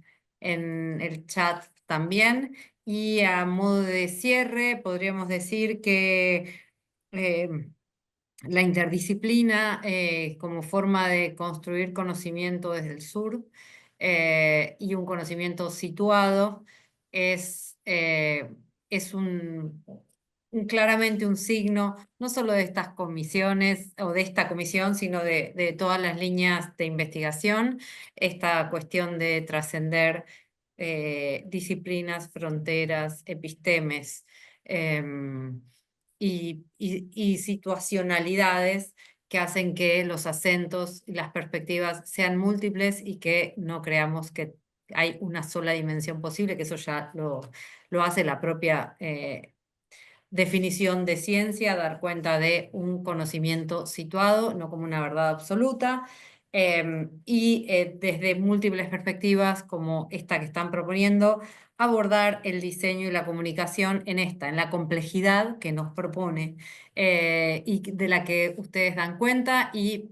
en el chat también. Y a modo de cierre, podríamos decir que eh, la interdisciplina como forma de construir conocimiento desde el sur y un conocimiento situado es claramente un signo no solo de estas comisiones o de esta comisión, sino de todas las líneas de investigación, esta cuestión de trascender disciplinas, fronteras, epistemes. Y situacionalidades que hacen que los acentos y las perspectivas sean múltiples y que no creamos que hay una sola dimensión posible, que eso ya lo hace la propia definición de ciencia, dar cuenta de un conocimiento situado, no como una verdad absoluta, y desde múltiples perspectivas como esta que están proponiendo, abordar el diseño y la comunicación en la complejidad que nos propone y de la que ustedes dan cuenta y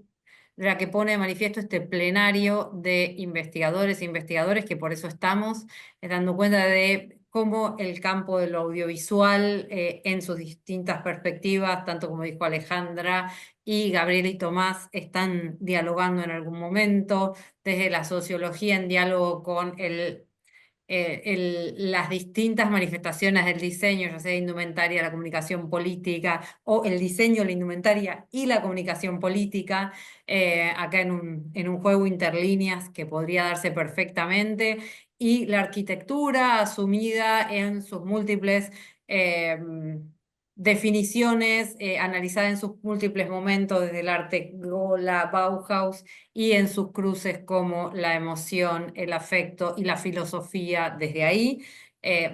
de la que pone de manifiesto este plenario de investigadores e investigadores, que por eso estamos dando cuenta de cómo el campo de lo audiovisual en sus distintas perspectivas, tanto como dijo Alejandra y Gabriel y Tomás, están dialogando en algún momento, desde la sociología en diálogo con las distintas manifestaciones del diseño, ya sea indumentaria, la comunicación política, o el diseño, la indumentaria y la comunicación política, acá en un juego interlíneas que podría darse perfectamente, y la arquitectura asumida en sus múltiples definiciones, analizada en sus múltiples momentos, desde el arte Gola, Bauhaus, y en sus cruces como la emoción, el afecto y la filosofía desde ahí.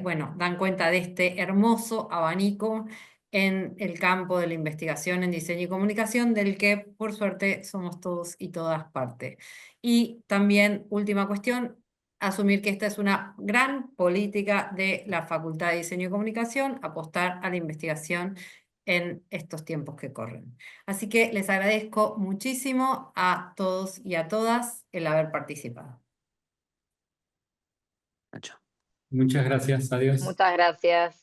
Bueno, dan cuenta de este hermoso abanico en el campo de la investigación en diseño y comunicación, del que por suerte somos todos y todas parte. Y también, última cuestión, asumir que esta es una gran política de la Facultad de Diseño y Comunicación, apostar a la investigación en estos tiempos que corren. Así que les agradezco muchísimo a todos y a todas el haber participado. Nacho. Muchas gracias, adiós. Muchas gracias.